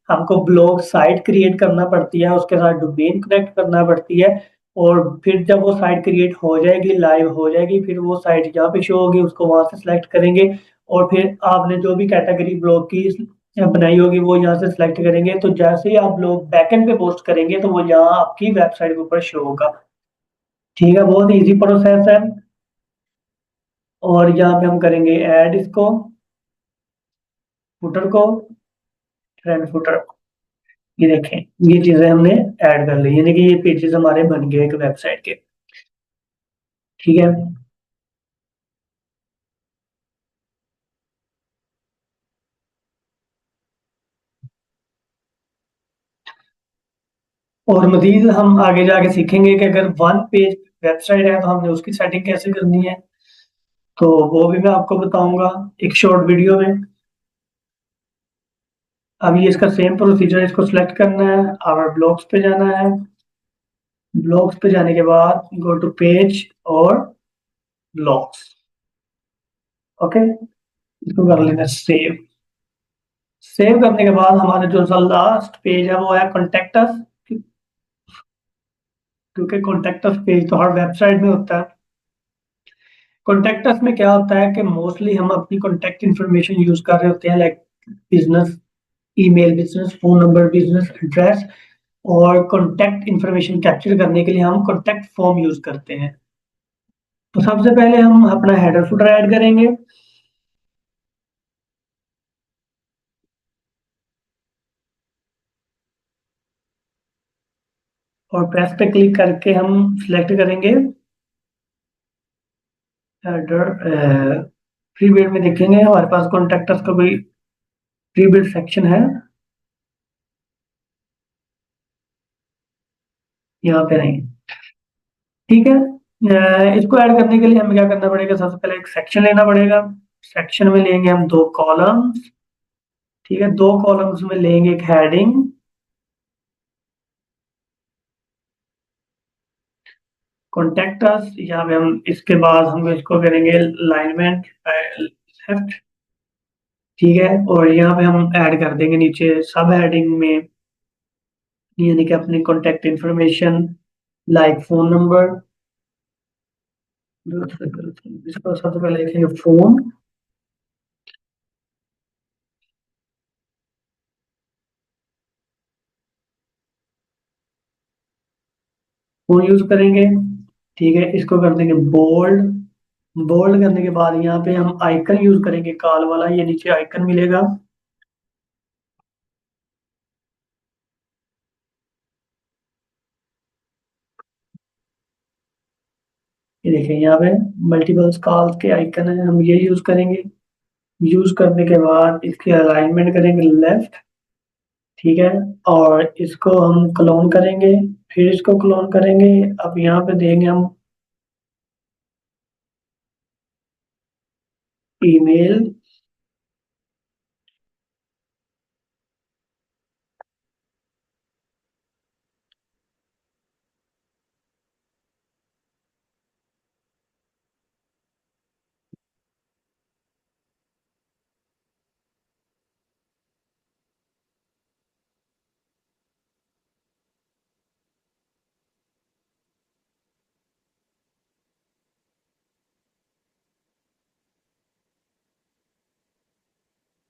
हमको ब्लॉग साइट क्रिएट करना पड़ती है, उसके साथ डोमेन कनेक्ट करना पड़ती है। और फिर जब वो साइट क्रिएट हो जाएगी, लाइव हो जाएगी, फिर वो साइट जहाँ पे शो होगी उसको वहां से सिलेक्ट करेंगे। और फिर आपने जो भी कैटेगरी ब्लॉग की बनाई होगी वो यहाँ से सिलेक्ट करेंगे, तो जैसे ही आप ब्लॉग बैकएंड पे पोस्ट करेंगे तो वो यहाँ आपकी वेबसाइट के ऊपर शो होगा। ठीक है, बहुत इजी प्रोसेस है। और यहाँ पे हम करेंगे ऐड इसको, फुटर को, फ्रंट फुटर। ये देखें, ये चीजें हमने ऐड कर ली, यानी कि ये पेजेस हमारे बन गए एक वेबसाइट के। ठीक है, और मजीद हम आगे जाके सीखेंगे कि अगर वन पेज वेबसाइट है तो हमने उसकी सेटिंग कैसे करनी है, तो वो भी मैं आपको बताऊंगा एक शॉर्ट वीडियो में। अभी इसका सेम प्रोसीजर, इसको सिलेक्ट करना है, आवर ब्लॉग्स पे जाना है, ब्लॉग्स पे जाने के बाद गो टू पेज और ब्लॉग्स। ओके, इसको कर लेना सेव। सेव करने के बाद हमारा जो सा लास्ट पेज है वो है कॉन्टेक्ट अस, क्योंकि कॉन्टेक्ट अस पेज तो हर वेबसाइट में होता है। कॉन्टेक्ट अस में क्या होता है कि मोस्टली हम अपनी कॉन्टेक्ट इन्फॉर्मेशन यूज कर रहे होते हैं, like business email, business phone number, business address. और कॉन्टेक्ट इन्फॉर्मेशन कैप्चर करने के लिए हम कॉन्टेक्ट फॉर्म यूज करते हैं। तो सबसे पहले हम अपना हेडर फुटर ऐड करेंगे। और प्रेस पे क्लिक करके हम सिलेक्ट करेंगे हेडर। प्री बिल्ड में देखेंगे हमारे पास कॉन्टेक्टर्स का कोई प्री बिल्ड सेक्शन है, यहाँ पे नहीं। ठीक है, इसको ऐड करने के लिए हमें क्या करना पड़ेगा, सबसे पहले एक सेक्शन लेना पड़ेगा। सेक्शन में लेंगे हम दो कॉलम्स। ठीक है, दो कॉलम्स में लेंगे एक हेडिंग, कॉन्टेक्ट अस। यहाँ पे हम इसके बाद हम इसको करेंगे अलाइनमेंट लेफ्ट। ठीक है, और यहाँ पे हम ऐड कर देंगे नीचे सब हेडिंग में, यानी कि अपनी contact information, like phone number. इसको सबसे पहले लिखेंगे फोन। फोन यूज करेंगे। ठीक है, इसको कर देंगे बोल्ड। बोल्ड करने के बाद यहाँ पे हम आइकन यूज करेंगे कॉल वाला, ये नीचे आइकन मिलेगा। ये देखें, यहाँ पे मल्टीपल कॉल के आइकन है, हम ये यूज करेंगे। यूज करने के बाद इसकी अलाइनमेंट करेंगे लेफ्ट। ठीक है, और इसको हम क्लोन करेंगे, फिर इसको क्लोन करेंगे। अब यहाँ पे देंगे हम ईमेल।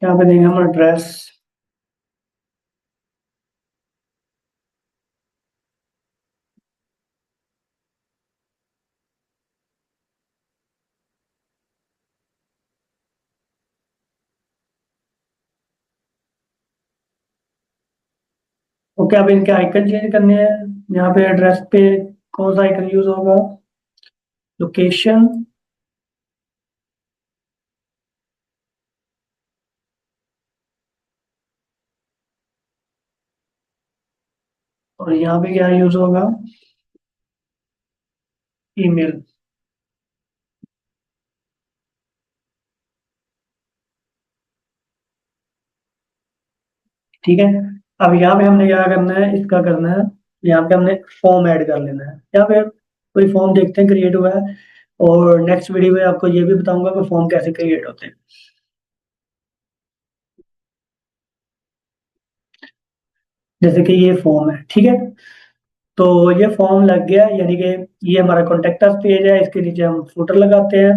यहाँ पे देंगे हम एड्रेस। ओके, अब इनके आइकन चेंज करने हैं। यहाँ पे एड्रेस पे कौन सा आइकन यूज होगा, लोकेशन। और यहाँ पे क्या यूज होगा, ईमेल। ठीक है। अब यहाँ पे हमने क्या करना है, इसका करना है, यहाँ पे हमने फॉर्म ऐड कर लेना है। यहाँ पे कोई फॉर्म देखते हैं क्रिएट हुआ है, और नेक्स्ट वीडियो में आपको ये भी बताऊंगा कि फॉर्म कैसे क्रिएट होते हैं। जैसे कि ये फॉर्म है, ठीक है। तो ये फॉर्म लग गया, यानी कि ये हमारा कॉन्टेक्ट अस पेज है, इसके नीचे हम फुटर लगाते हैं।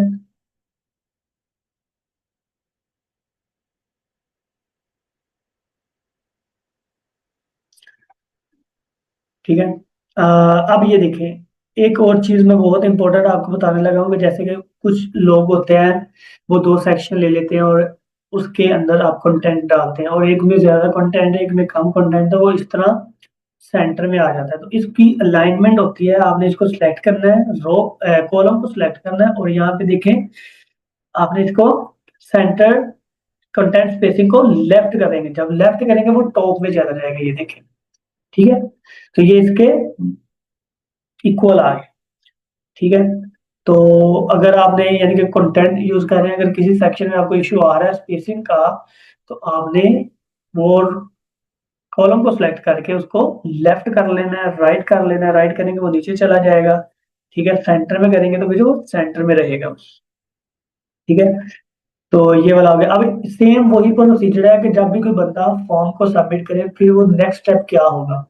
ठीक है। अब ये देखें, एक और चीज मैं बहुत इंपॉर्टेंट आपको बताने लगा हूँ कि जैसे कि कुछ लोग होते हैं, वो दो सेक्शन ले लेते हैं और उसके अंदर आप कंटेंट डालते हैं, और एक में ज्यादा कंटेंट है, एक में कम कंटेंट है, वो इस तरह सेंटर में आ जाता है। तो इसकी अलाइनमेंट होती है, आपने इसको सिलेक्ट करना है, रो कॉलम को सिलेक्ट करना है, और यहाँ पे देखें, आपने इसको सेंटर कंटेंट स्पेसिंग को लेफ्ट करेंगे, जब लेफ्ट करेंगे वो टॉप में चला जाएगा, ये देखें। ठीक है। तो ये इसके इक्वल आ गए। ठीक है। तो अगर आपने यानी कि कंटेंट यूज कर रहे हैं, अगर किसी सेक्शन में आपको इश्यू आ रहा है स्पेसिंग का, तो आपने वो कॉलम को सिलेक्ट करके उसको लेफ्ट कर लेना है, राइट कर लेना है, राइट करेंगे वो नीचे चला जाएगा। ठीक है। सेंटर में करेंगे तो भी जो सेंटर में रहेगा। ठीक है। तो ये वाला हो गया। अब सेम वही प्रोसीजर है कि जब भी कोई बंदा फॉर्म को सबमिट करे, फिर वो नेक्स्ट स्टेप क्या होगा।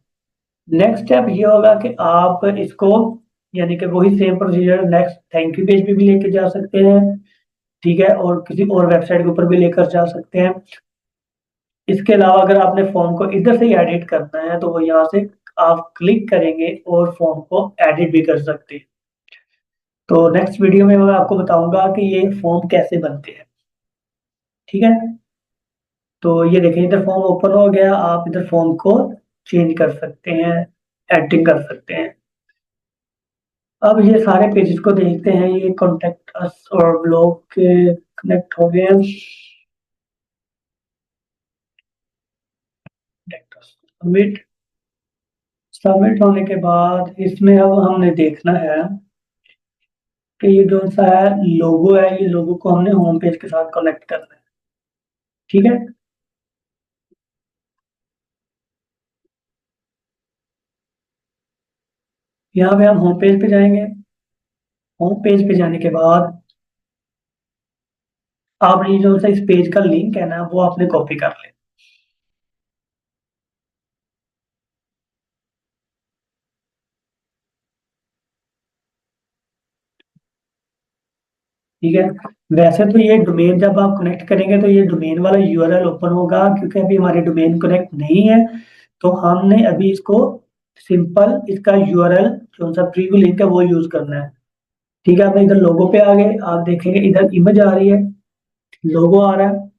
नेक्स्ट स्टेप ये होगा कि आप इसको, यानी कि वही same procedure next thank you page पे भी लेके जा सकते हैं। ठीक है। और किसी और वेबसाइट के ऊपर भी लेकर जा सकते हैं। इसके अलावा अगर आपने फॉर्म को इधर से ही एडिट करना है, तो वो यहाँ से आप क्लिक करेंगे और फॉर्म को एडिट भी कर सकते हैं। तो नेक्स्ट वीडियो में मैं आपको बताऊंगा कि ये फॉर्म कैसे बनते हैं। ठीक है। तो ये देखें, इधर फॉर्म ओपन हो गया, आप इधर फॉर्म को चेंज कर सकते हैं, एडिटिंग कर सकते हैं। अब ये सारे पेजेस को देखते हैं, ये कॉन्टेक्ट अस और ब्लॉग के कनेक्ट हो गए हैं। सबमिट। सबमिट होने के बाद इसमें अब हमने देखना है कि ये जो सा है लोगो है, ये लोगो को हमने होम पेज के साथ कनेक्ट करना है। ठीक है। यहाँ पे हम होम पेज पे जाएंगे। होम पेज पे जाने के बाद आपने ये जो सा इस पेज का लिंक है ना, वो आपने कॉपी कर ले। ठीक है। वैसे तो ये डोमेन जब आप कनेक्ट करेंगे तो ये डोमेन वाला यूआरएल ओपन होगा, क्योंकि अभी हमारे डोमेन कनेक्ट नहीं है। तो हमने अभी इसको सिंपल इसका यूआरएल जो सा प्रीव्यू लिंक है वो यूज करना है। ठीक है। आप इधर लोगो पे आ गए, आप देखेंगे इधर इमेज आ रही है, लोगो आ रहा है।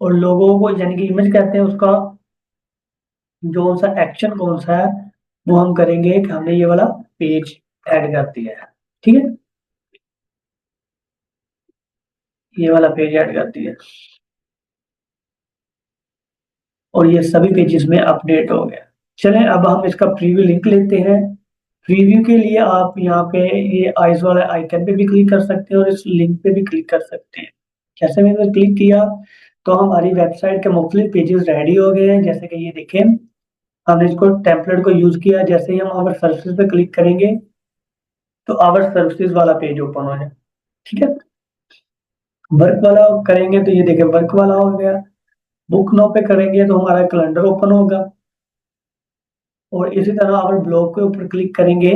और लोगो को यानी कि इमेज कहते हैं, उसका जो सा एक्शन कौन सा है वो हम करेंगे कि हमने ये वाला पेज ऐड कर दिया है। ठीक है। ये वाला पेज ऐड कर दिया, और ये सभी पेजेस में अपडेट हो गया। चलें, अब हम इसका प्रीव्यू लिंक लेते हैं। प्रीव्यू के लिए आप यहाँ पे ये आइज वाला आइकन पे भी क्लिक कर सकते हैं, और इस लिंक पे भी क्लिक कर सकते हैं। जैसे मैंने क्लिक किया, तो हमारी वेबसाइट के मुख्तलिफ पेजेस रेडी हो गए हैं। जैसे कि ये देखें, हमने इसको टेम्पलेट को यूज किया। जैसे ही हम आवर सर्विसेज पे क्लिक करेंगे, तो आवर सर्विसेज वाला पेज ओपन हो जाए। ठीक है। वर्क वाला करेंगे तो ये देखें, वर्क वाला हो गया। बुक नाउ पे करेंगे तो हमारा कैलेंडर ओपन होगा। और इसी तरह अगर ब्लॉग के ऊपर क्लिक करेंगे,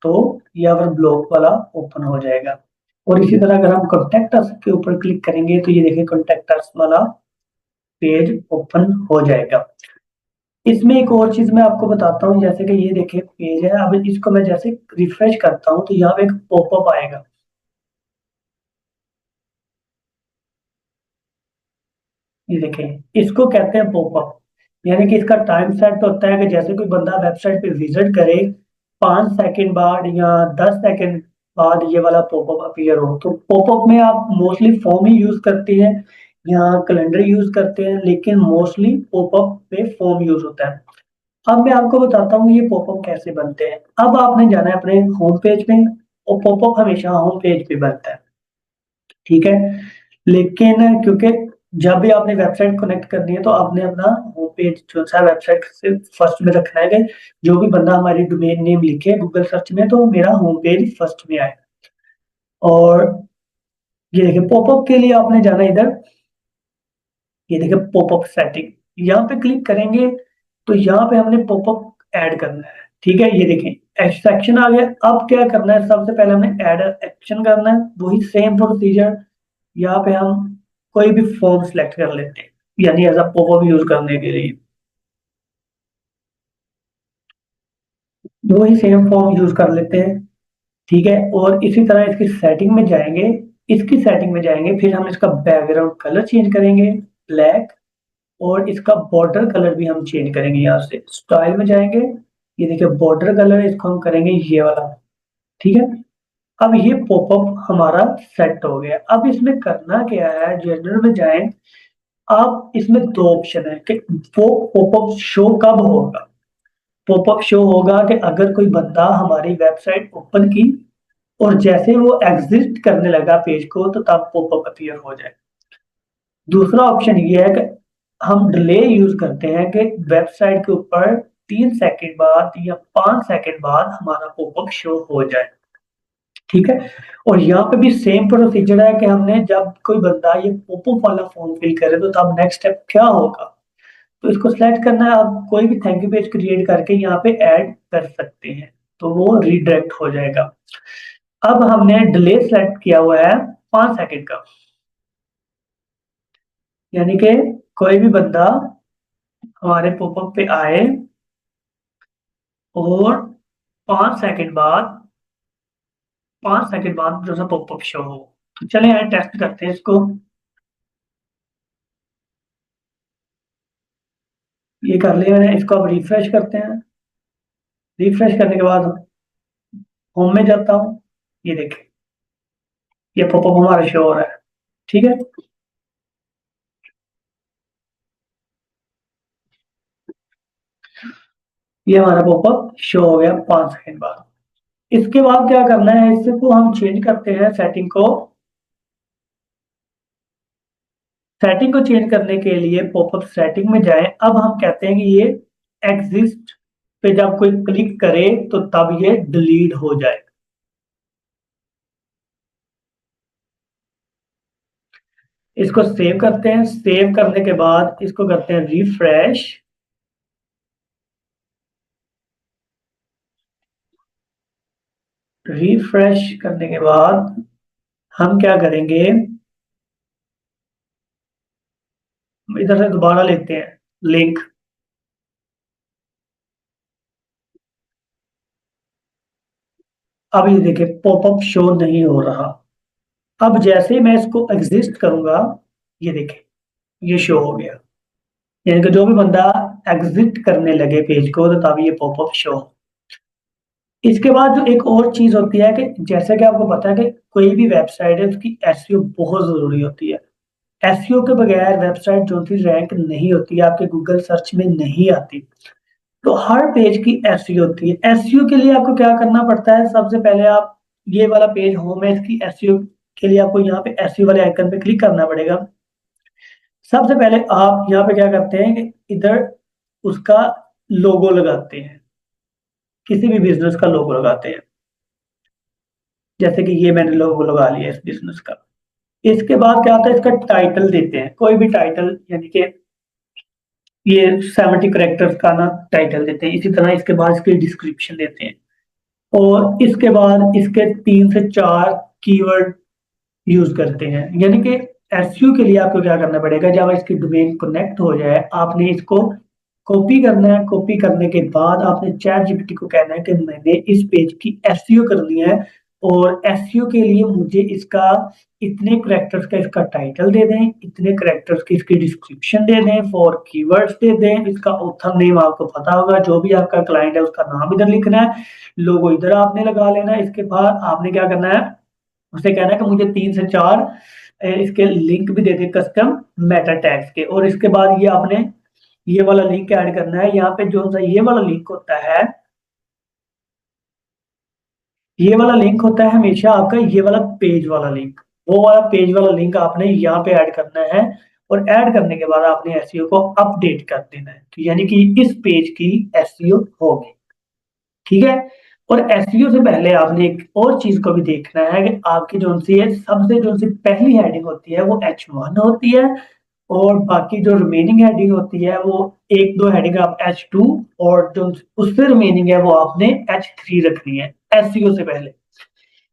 तो ये अगर ब्लॉग वाला ओपन हो जाएगा। और इसी तरह अगर हम कॉन्टेक्ट अस के ऊपर क्लिक करेंगे, तो ये देखिए कॉन्टेक्ट अस वाला पेज ओपन हो जाएगा। इसमें एक और चीज मैं आपको बताता हूँ, जैसे कि ये देखिए पेज है, अब इसको मैं जैसे रिफ्रेश करता हूँ, तो यहाँ पे एक पॉपअप आएगा। ये देखें, इसको कहते हैं पॉपअप। यानी कि इसका टाइम सेट होता है कि जैसे कोई बंदा वेबसाइट पे विजिट करे, 5 सेकंड बाद या 10 सेकंड बाद ये वाला पॉपअप अपीयर हो। तो पॉपअप में आप मोस्टली फॉर्म ही यूज करते हैं या कैलेंडर यूज करते हैं, लेकिन मोस्टली पॉपअप में फॉर्म यूज होता है। अब मैं आपको बताता हूँ ये पॉपअप कैसे बनते हैं। अब आपने जाना है अपने होम पेज में, और पॉपअप हमेशा होम पेज पे बनता है, ठीक है। लेकिन क्योंकि जब भी आपने वेबसाइट कनेक्ट करनी है तो आपने अपना होम पेज जो सा वेबसाइट से फर्स्ट में रखना है कि जो भी बंदा हमारी डोमेन नेम लिखे गूगल सर्च में तो मेरा होम पेज फर्स्ट में आए। और ये देखिए पॉपअप के लिए आपने जाना इधर, ये देखिए पॉपअप सेटिंग, यहाँ पे क्लिक करेंगे तो यहाँ पे हमने पॉपअप ऐड करना है, ठीक है। ये देखें सेक्शन आ गया। अब क्या करना है, सबसे पहले हमें ऐड एक्शन करना है, वही सेम प्रोसीजर। यहाँ पे हम कोई भी फॉर्म सेलेक्ट कर लेते हैं, यानी एज अ पॉपअप यूज करने के लिए वही सेम फॉर्म यूज कर लेते हैं, ठीक है। और इसी तरह इसकी सेटिंग में जाएंगे, इसकी सेटिंग में जाएंगे, फिर हम इसका बैकग्राउंड कलर चेंज करेंगे ब्लैक, और इसका बॉर्डर कलर भी हम चेंज करेंगे। यहाँ से स्टाइल में जाएंगे, ये देखिए बॉर्डर कलर इसको हम करेंगे ये वाला, ठीक है। अब ये पॉपअप हमारा सेट हो गया। अब इसमें करना क्या है, जनरल में जाएं, आप इसमें दो ऑप्शन है कि वो पॉपअप शो कब होगा। पॉपअप शो होगा कि अगर कोई बंदा हमारी वेबसाइट ओपन की और जैसे वो एग्जिस्ट करने लगा पेज को तो तब पॉपअप अपीयर हो जाए। दूसरा ऑप्शन ये है कि हम डिले यूज करते हैं कि वेबसाइट के ऊपर 3 सेकंड बाद या 5 सेकंड बाद हमारा पॉपअप शो हो जाए, ठीक है। और यहाँ पे भी सेम प्रोसीजर है कि हमने जब कोई बंदा ये पॉपअप वाला फॉर्म फिल करे तो तब नेक्स्ट स्टेप क्या होगा। तो इसको सिलेक्ट करना है, आप कोई भी थैंक यू पेज क्रिएट करके यहाँ पे ऐड कर सकते हैं तो वो रिडायरेक्ट हो जाएगा। अब हमने डिले सेलेक्ट किया हुआ है 5 सेकंड का, यानी कि कोई भी बंदा हमारे पॉपअप पे आए और 5 सेकंड बाद 5 सेकंड बाद जो सा पॉपअप शो हो। तो चले यार टेस्ट करते हैं इसको। ये कर लिया मैंने, इसको अब रिफ्रेश करते हैं। रिफ्रेश करने के बाद होम में जाता हूँ, ये देखिए ये पॉपअप हमारा शो हो रहा है, ठीक है। ये हमारा पॉपअप शो हो गया 5 सेकंड बाद। इसके बाद क्या करना है, इससे को हम चेंज करते हैं सेटिंग को। सेटिंग को चेंज करने के लिए पॉपअप सेटिंग में जाएं। अब हम कहते हैं कि ये एग्जिस्ट पे जब कोई क्लिक करे तो तब ये डिलीट हो जाए। इसको सेव करते हैं, सेव करने के बाद इसको करते हैं रिफ्रेश। रिफ्रेश करने के बाद हम क्या करेंगे, इधर से दोबारा लेते हैं लिंक। अब ये देखिए पॉपअप शो नहीं हो रहा। अब जैसे मैं इसको एग्जिस्ट करूंगा, ये देखिए ये शो हो गया, यानी कि जो भी बंदा एग्जिट करने लगे पेज को तो तब ये पॉपअप शो। इसके बाद जो एक और चीज होती है कि जैसे कि आपको पता है कि कोई भी वेबसाइट है उसकी एसईओ बहुत जरूरी होती है। एसईओ के बगैर वेबसाइट जो सी रैंक नहीं होती है, आपके गूगल सर्च में नहीं आती। तो हर पेज की एसईओ होती है। एसईओ के लिए आपको क्या करना पड़ता है, सबसे पहले आप ये वाला पेज होम है, इसकी एसईओ के लिए आपको यहाँ पे एसईओ वाले आइकन पे क्लिक करना पड़ेगा। सबसे पहले आप यहाँ पे क्या करते हैं कि इधर उसका लोगो लगाते हैं, किसी भी बिजनेस का लोगो लगाते हैं। जैसे कि ये मैंने लोगो लगा लिया इस बिजनेस का। इसके बाद क्या होता है, इसका टाइटल देते हैं, कोई भी टाइटल, यानी कि ये 70 करेक्टर्स का ना टाइटल देते हैं। इसी तरह इसके बाद इसकी डिस्क्रिप्शन देते हैं, और इसके बाद इसके 3 से 4 कीवर्ड यूज करते हैं। यानी कि एसईओ के लिए आपको क्या करना पड़ेगा, जब इसकी डोमेन कनेक्ट हो जाए आपने इसको कॉपी करना है। कॉपी करने के बाद आपने चैट जीपीटी को कहना है कि मैंने इस पेज की एसईओ करनी है, और एसईओ के लिए मुझे इसका इतने करेक्टर्स का इसका टाइटल दे दें, इतने करेक्टर्स की इसकी डिस्क्रिप्शन दे दें, 4 कीवर्ड्स दे दें, इसका ऑथर नेम आपको पता होगा, जो भी आपका क्लाइंट है उसका नाम इधर लिखना है, लोगो इधर आपने लगा लेना है। इसके बाद आपने क्या करना है, उसे कहना है कि मुझे 3 से 4 इसके लिंक भी दे दे कस्टम मेटा टैग्स के, और इसके बाद ये आपने ये वाला लिंक ऐड करना है। यहाँ पे जो सा ये वाला लिंक होता है, ये वाला लिंक होता है हमेशा आपका ये वाला पेज वाला लिंक। वो वाला पेज वाला लिंक आपने यहाँ पे ऐड करना है, और ऐड करने के बाद आपने एसईओ को अपडेट कर देना है, तो यानी कि इस पेज की एसईओ होगी। ठीक है। और एसईओ से पहले आपने एक और चीज को भी देखना है कि आपकी जो सी है, सबसे जो सी पहली हेडिंग होती है वो H1 होती है, और बाकी जो रिमेनिंग हेडिंग होती है वो एक दो हेडिंग आप H2, और जो उससे रिमेनिंग है वो आपने H3 रखनी है एसईओ से पहले।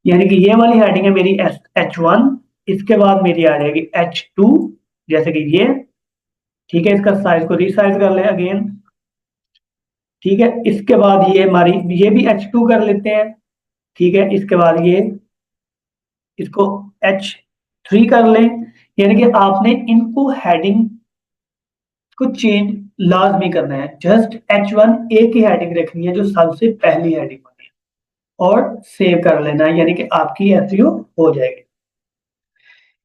यानी कि ये वाली हेडिंग है मेरी H1, इसके बाद मेरी आ जाएगी H2, जैसे कि ये। ठीक है, इसका साइज को रिसाइज कर ले अगेन। ठीक है, इसके बाद ये हमारी, ये भी H2 कर लेते हैं। ठीक है, इसके बाद ये, इसको H3 कर लें। यानी कि आपने इनको हेडिंग को चेंज लाजमी करना है। जस्ट H1 एक ही हेडिंग रखनी है जो सबसे पहली हेडिंग होती है, और सेव कर लेना है, यानी कि आपकी एसईओ हो जाएगी।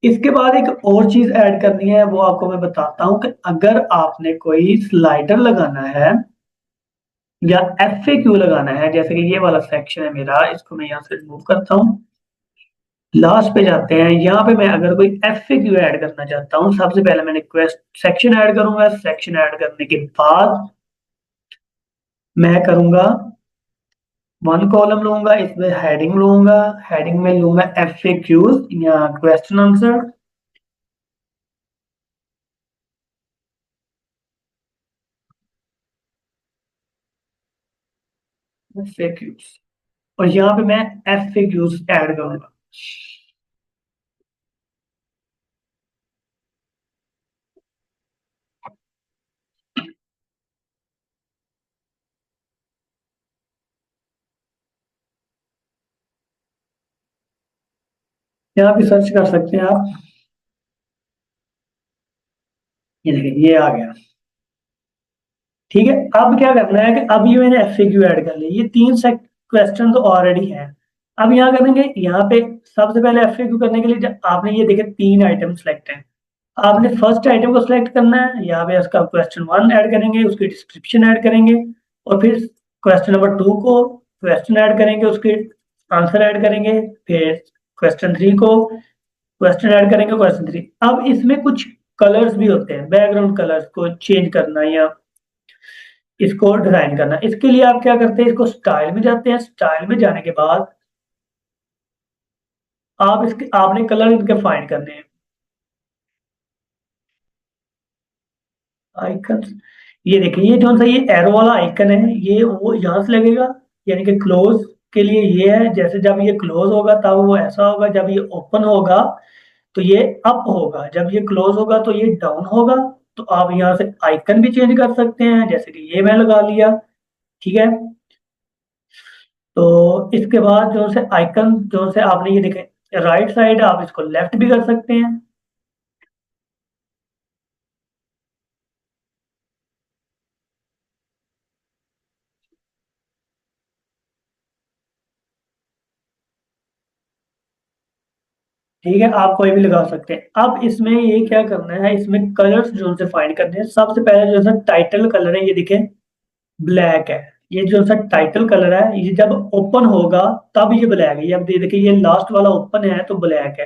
इसके बाद एक और चीज ऐड करनी है, वो आपको मैं बताता हूं कि अगर आपने कोई स्लाइडर लगाना है या एफएक्यू लगाना है, जैसे कि ये वाला सेक्शन है मेरा, इसको मैं यहाँ से रिमूव करता हूँ, लास्ट पे जाते हैं। यहाँ पे मैं अगर कोई एफएक्यू ऐड करना चाहता हूँ, सबसे पहले मैंने क्वेस्ट सेक्शन ऐड करूंगा। सेक्शन ऐड करने के बाद मैं करूंगा वन कॉलम लूंगा, इसमें हेडिंग लूंगा, हेडिंग में लूंगा एफएक्यूज या क्वेश्चन आंसर, एफएक्यूज, और यहाँ पे मैं एफएक्यूज ऐड करूंगा। यहाँ पे सर्च कर सकते हैं आप। ये देखिए, ये आ गया। ठीक है, अब क्या करना है कि अब ये मैंने एफएक्यू ऐड कर लिया, ये तीन से क्वेश्चन तो ऑलरेडी हैं। अब यहाँ करेंगे, यहाँ पे सबसे पहले एफएक्यू करने के लिए आपने ये देखे तीन आइटम सेलेक्ट हैं। आपने फर्स्ट आइटम को सिलेक्ट करना है, यहाँ पे उसका क्वेश्चन वन ऐड करेंगे, उसकी डिस्क्रिप्शन ऐड करेंगे, और फिर क्वेश्चन नंबर टू को क्वेश्चन ऐड करेंगे, उसके आंसर ऐड करेंगे, फिर क्वेश्चन थ्री को क्वेश्चन ऐड करेंगे, क्वेश्चन थ्री। अब इसमें कुछ कलर्स भी होते हैं, बैकग्राउंड कलर्स को चेंज करना या इसको डिजाइन करना। इसके लिए आप क्या करते हैं, इसको स्टाइल में जाते हैं। स्टाइल में जाने के बाद आप इसके, आपने कलर इनके फाइंड करने हैं, आइकन। ये देखिए, ये जो सा ये एरो वाला आइकन है, ये वो यहां से लगेगा, यानी कि क्लोज के लिए ये है। जैसे जब ये क्लोज होगा तब वो ऐसा होगा, जब ये ओपन होगा तो ये अप होगा, जब ये क्लोज होगा तो ये डाउन होगा। तो आप यहाँ से आइकन भी चेंज कर सकते हैं, जैसे कि ये मैं लगा लिया। ठीक है, तो इसके बाद जो से आइकन जो से आपने ये देखे राइट साइड, आप इसको लेफ्ट भी कर सकते हैं। ठीक है, आप कोई भी लगा सकते हैं। अब इसमें ये क्या करना है, इसमें कलर्स जो से फाइंड करने हैं। सबसे पहले जो सा टाइटल कलर है, ये देखें ब्लैक है। ये जो सा टाइटल कलर है, ये जब ओपन होगा तब ये ब्लैक है। ये अब देखिए, ये लास्ट वाला ओपन है तो ब्लैक है।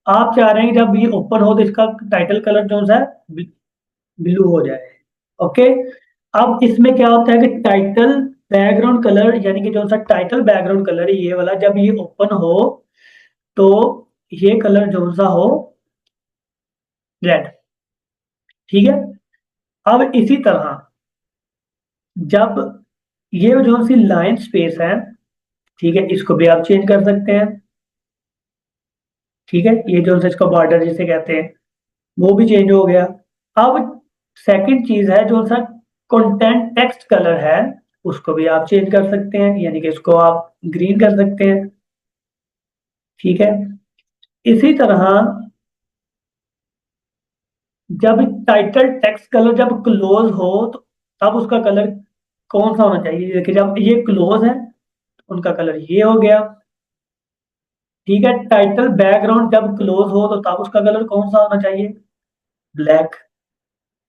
आप चाह रहे हैं कि जब ये ओपन हो तो इसका टाइटल कलर जो सा ब्लू हो जाए। ओके। अब इसमें क्या होता है कि टाइटल बैकग्राउंड कलर, यानी कि जो सा टाइटल बैकग्राउंड कलर है ये वाला, जब ये ओपन हो तो ये कलर जो सा हो रेड। ठीक है। अब इसी तरह जब ये जो सी लाइन स्पेस है, ठीक है, इसको भी आप चेंज कर सकते हैं। ठीक है, ये जो सा इसको बॉर्डर जिसे कहते हैं वो भी चेंज हो गया। अब सेकंड चीज है जो सा कंटेंट टेक्स्ट कलर है, उसको भी आप चेंज कर सकते हैं, यानी कि इसको आप ग्रीन कर सकते हैं। ठीक है, इसी तरह जब टाइटल टेक्स्ट कलर जब क्लोज हो तो तब उसका कलर कौन सा होना चाहिए। देखिए, जब ये क्लोज है उनका कलर ये हो गया। ठीक है, टाइटल बैकग्राउंड जब क्लोज हो तो तब उसका कलर कौन सा होना चाहिए, ब्लैक।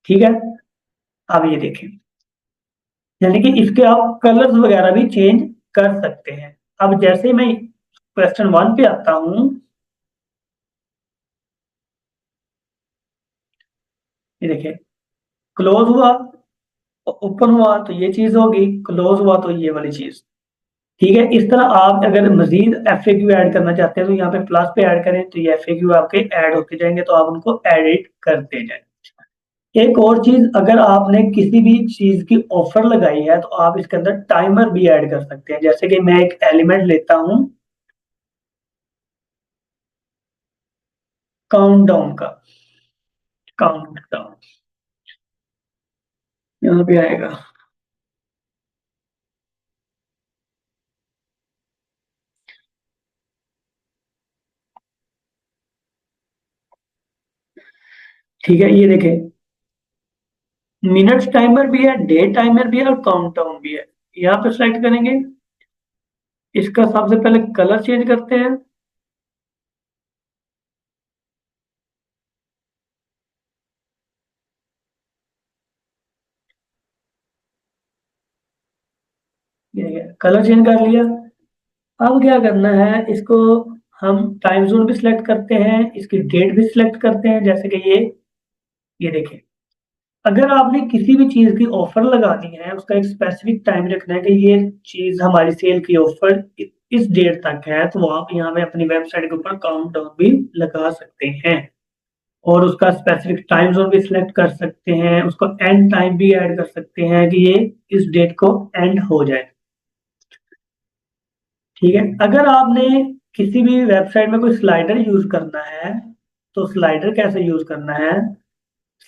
ठीक है, अब ये देखें, यानी कि इसके आप कलर्स वगैरह भी चेंज कर सकते हैं। अब जैसे मैं क्वेश्चन 1 पे आता हूँ, ये देखिए, क्लोज हुआ, ओपन हुआ तो ये चीज होगी, क्लोज हुआ तो ये वाली चीज। ठीक है, इस तरह आप अगर मजीद एफएक्यू ऐड करना चाहते हैं तो यहाँ पे प्लस पे ऐड करें, तो ये एफएक्यू आपके ऐड होते जाएंगे, तो आप उनको एडिट करते जाएं। एक और चीज, अगर आपने किसी भी चीज की ऑफर लगाई है तो आप इसके अंदर टाइमर भी ऐड कर सकते हैं। जैसे कि मैं एक एलिमेंट लेता हूं काउंटडाउन का, काउंटडाउन यहाँ पे आएगा। ठीक है, ये देखें, मिनट्स टाइमर भी है, डे टाइमर भी है और काउंटडाउन भी है। यहाँ पे सेलेक्ट करेंगे, इसका सबसे पहले कलर चेंज करते हैं। ये कलर चेंज कर लिया। अब क्या करना है, इसको हम टाइम जोन भी सिलेक्ट करते हैं, इसकी डेट भी सिलेक्ट करते हैं। जैसे कि ये देखें, अगर आपने किसी भी चीज की ऑफर लगानी है, उसका एक स्पेसिफिक टाइम रखना है कि ये चीज हमारी सेल की ऑफर इस डेट तक है, तो आप यहाँ पे अपनी वेबसाइट के ऊपर काउंट डाउन भी लगा सकते हैं और उसका स्पेसिफिक टाइम जोन भी सिलेक्ट कर सकते हैं, उसको एंड टाइम भी ऐड कर सकते हैं कि ये इस डेट को एंड हो जाए। ठीक है, अगर आपने किसी भी वेबसाइट में कोई स्लाइडर यूज करना है, तो स्लाइडर कैसे यूज करना है?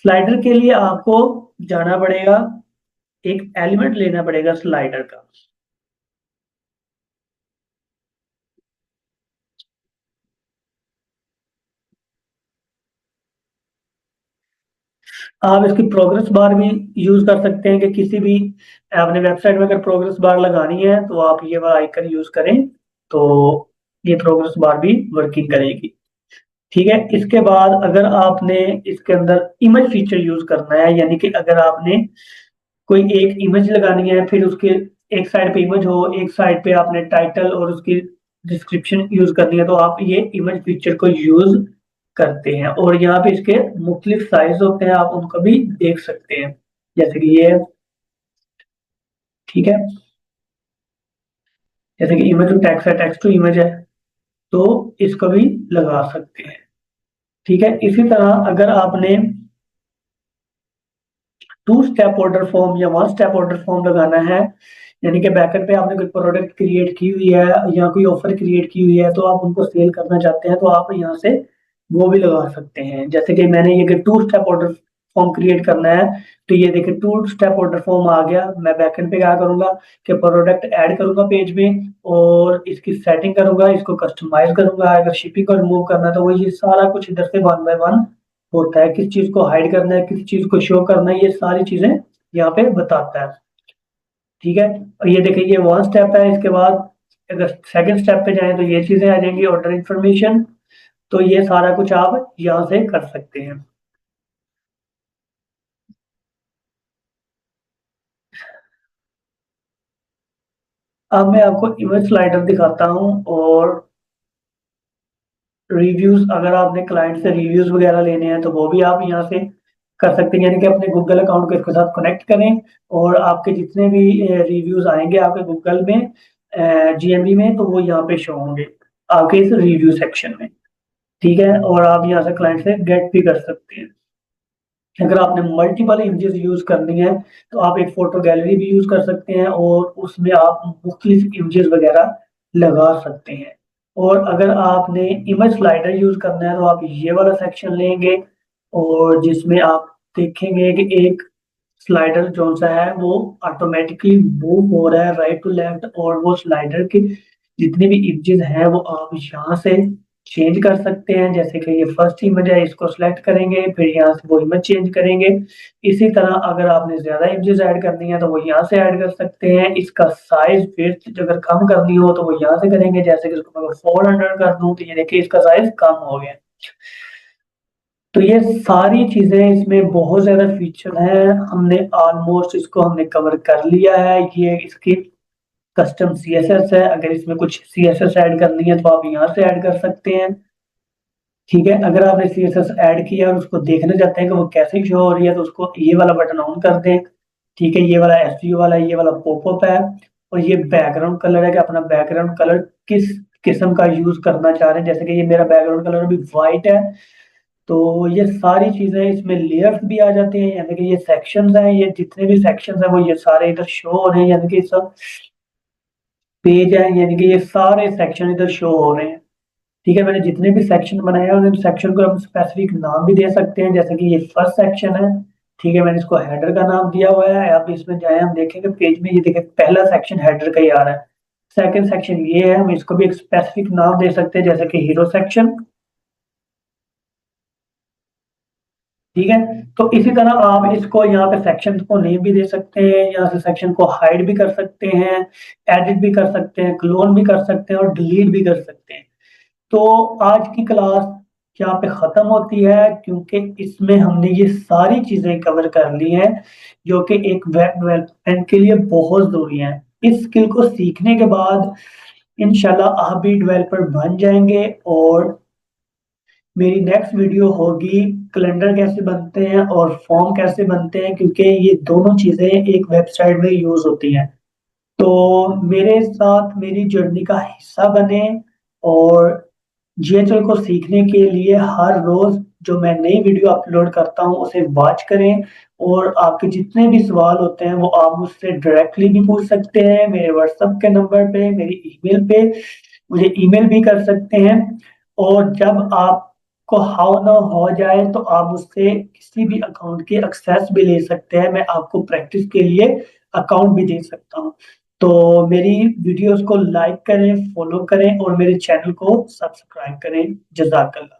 स्लाइडर के लिए आपको जाना पड़ेगा, एक एलिमेंट लेना पड़ेगा स्लाइडर का। आप इसकी प्रोग्रेस बार भी यूज कर सकते हैं कि किसी भी आपने वेबसाइट में अगर प्रोग्रेस बार लगानी है तो आप ये वाला आइकन यूज करें, तो ये प्रोग्रेस बार भी वर्किंग करेगी। ठीक है, इसके बाद अगर आपने इसके अंदर इमेज फीचर यूज करना है, यानी कि अगर आपने कोई एक इमेज लगानी है, फिर उसके एक साइड पे इमेज हो, एक साइड पे आपने टाइटल और उसकी डिस्क्रिप्शन यूज करनी है, तो आप ये इमेज पिक्चर को यूज करते हैं। और यहाँ पे इसके मुख्तलिफ साइज होते हैं, आप उनको भी देख सकते हैं, जैसे कि ये। ठीक है, जैसे कि इमेज टू टेक्स्ट है, टेक्स्ट टू इमेज है, तो इसको भी लगा सकते हैं। ठीक है, इसी तरह अगर आपने टू स्टेप ऑर्डर फॉर्म या वन स्टेप ऑर्डर फॉर्म लगाना है, यानी कि बैकएंड पे आपने कोई प्रोडक्ट क्रिएट की हुई है या कोई ऑफर क्रिएट की हुई है, तो आप उनको सेल करना चाहते हैं, तो आप यहाँ से वो भी लगा सकते हैं। जैसे कि मैंने ये two step order form create करना है, तो ये देखिए टू स्टेप ऑर्डर फॉर्म आ गया। मैं बैकएंड पे क्या करूंगा कि प्रोडक्ट ऐड करूंगा पेज में और इसकी सेटिंग करूंगा, इसको कस्टमाइज करूंगा, अगर शिपिंग को रिमूव करना है तो वो ये सारा कुछ इधर से वन बाय वन होता है, किस चीज को हाइड करना है, किस चीज को शो करना है, ये सारी चीजें यहाँ पे बताता है। ठीक है, और ये देखिए ये वन स्टेप है। इसके बाद अगर सेकंड स्टेप पे जाएं तो ये चीजें आ जाएंगी, ऑर्डर इन्फॉर्मेशन। तो ये सारा कुछ आप यहाँ से कर सकते हैं। अब मैं आपको इमेज स्लाइडर दिखाता हूँ और रिव्यूज, अगर आपने क्लाइंट से रिव्यूज वगैरह लेने हैं तो वो भी आप यहाँ से कर सकते हैं, यानी कि अपने गूगल अकाउंट को इसके साथ कनेक्ट करें और आपके जितने भी रिव्यूज आएंगे आपके गूगल में जीएमबी में, तो वो यहाँ पे शो होंगे आपके इस रिव्यू सेक्शन में। ठीक है, और आप यहाँ से क्लाइंट से गेट भी कर सकते हैं। अगर आपने मल्टीपल इमेजेस यूज करनी है तो आप एक फोटो गैलरी भी यूज कर सकते हैं और उसमें आप मुख्तलिफ इमेजेस वगैरह लगा सकते हैं। और अगर आपने इमेज स्लाइडर यूज करना है तो आप ये वाला सेक्शन लेंगे और जिसमें आप देखेंगे कि एक स्लाइडर जो सा है वो ऑटोमेटिकली मूव हो रहा है राइट टू लेफ्ट, और वो स्लाइडर के जितने भी इमेजेस हैं वो आप यहाँ से चेंज कर सकते हैं। जैसे कि ये फर्स्ट इमेज है, इसको सिलेक्ट करेंगे, फिर यहाँ से वो इमेज चेंज करेंगे। इसी तरह अगर आपने ज्यादा इमेजेस ऐड करनी है तो वो यहाँ से ऐड कर सकते हैं। इसका साइज फिर अगर कम करनी हो तो वो यहाँ से करेंगे। जैसे कि इसको मैं 400 कर दूं तो ये देखिए इसका साइज कम हो गया। तो ये सारी चीजें इसमें बहुत ज्यादा फीचर हैं, हमने ऑलमोस्ट इसको हमने कवर कर लिया है। ये इसकी कस्टम सीएसएस है, अगर इसमें कुछ सीएसएस ऐड करनी है तो आप यहाँ से ऐड कर सकते हैं। ठीक है, अगर आपने सीएसएस ऐड किया और उसको देखना चाहते हैं कि वो कैसे शो हो रही है तो उसको ये वाला बटन ऑन कर दें। ठीक है, ये वाला एसवीओ वाला ये वाला पॉपअप है। और ये बैकग्राउंड कलर है कि अपना बैकग्राउंड कलर किस किस्म का यूज करना चाह रहे हैं, जैसे कि ये मेरा बैकग्राउंड कलर अभी व्हाइट है। तो ये सारी चीजें इसमें लेयर्स भी आ जाते हैं, यानी कि ये सेक्शंस हैं, ये जितने भी सेक्शंस हैं वो ये सारे इधर शो हो रहे हैं, यानी कि सब पेज है, यानी कि ये सारे सेक्शन इधर शो हो रहे हैं। ठीक है, मैंने जितने भी सेक्शन बनाए हैं उन सेक्शन को हम स्पेसिफिक नाम भी दे सकते हैं, जैसे कि ये फर्स्ट सेक्शन है। ठीक है, मैंने इसको हेडर का नाम दिया हुआ है। आप इसमें जाए, हम देखेंगे पेज में, ये देखें पहला सेक्शन हेडर का ही आ रहा है। सेकंड सेक्शन ये है, हम इसको भी एक स्पेसिफिक नाम दे सकते हैं जैसे कि हीरो सेक्शन। ठीक है, तो इसी तरह आप इसको यहाँ पे सेक्शन को नेम भी दे सकते हैं, यहाँ से सेक्शन को हाइड भी कर सकते हैं, एडिट भी कर सकते हैं, क्लोन भी कर सकते हैं और डिलीट भी कर सकते हैं। तो आज की क्लास यहाँ पे खत्म होती है, क्योंकि इसमें हमने ये सारी चीजें कवर कर ली हैं जो कि एक वेब डेवलपमेंट के लिए बहुत जरूरी है। इस स्किल को सीखने के बाद इंशाल्लाह आप भी डेवलपर बन जाएंगे। और मेरी नेक्स्ट वीडियो होगी कैलेंडर कैसे बनते हैं और फॉर्म कैसे बनते हैं, क्योंकि ये दोनों चीजें एक वेबसाइट में यूज होती हैं। तो मेरे साथ मेरी जर्नी का हिस्सा बने और जीएचएल को सीखने के लिए हर रोज जो मैं नई वीडियो अपलोड करता हूँ उसे वॉच करें। और आपके जितने भी सवाल होते हैं वो आप मुझसे डायरेक्टली भी पूछ सकते हैं, मेरे व्हाट्सएप के नंबर पे, मेरी ईमेल पे मुझे ईमेल भी कर सकते हैं। और जब आपको हाउ ना हो जाए तो आप मुझसे किसी भी अकाउंट के एक्सेस भी ले सकते हैं, मैं आपको प्रैक्टिस के लिए अकाउंट भी दे सकता हूँ। तो मेरी वीडियोस को लाइक करें, फॉलो करें और मेरे चैनल को सब्सक्राइब करें। जज़ाकल्लाह।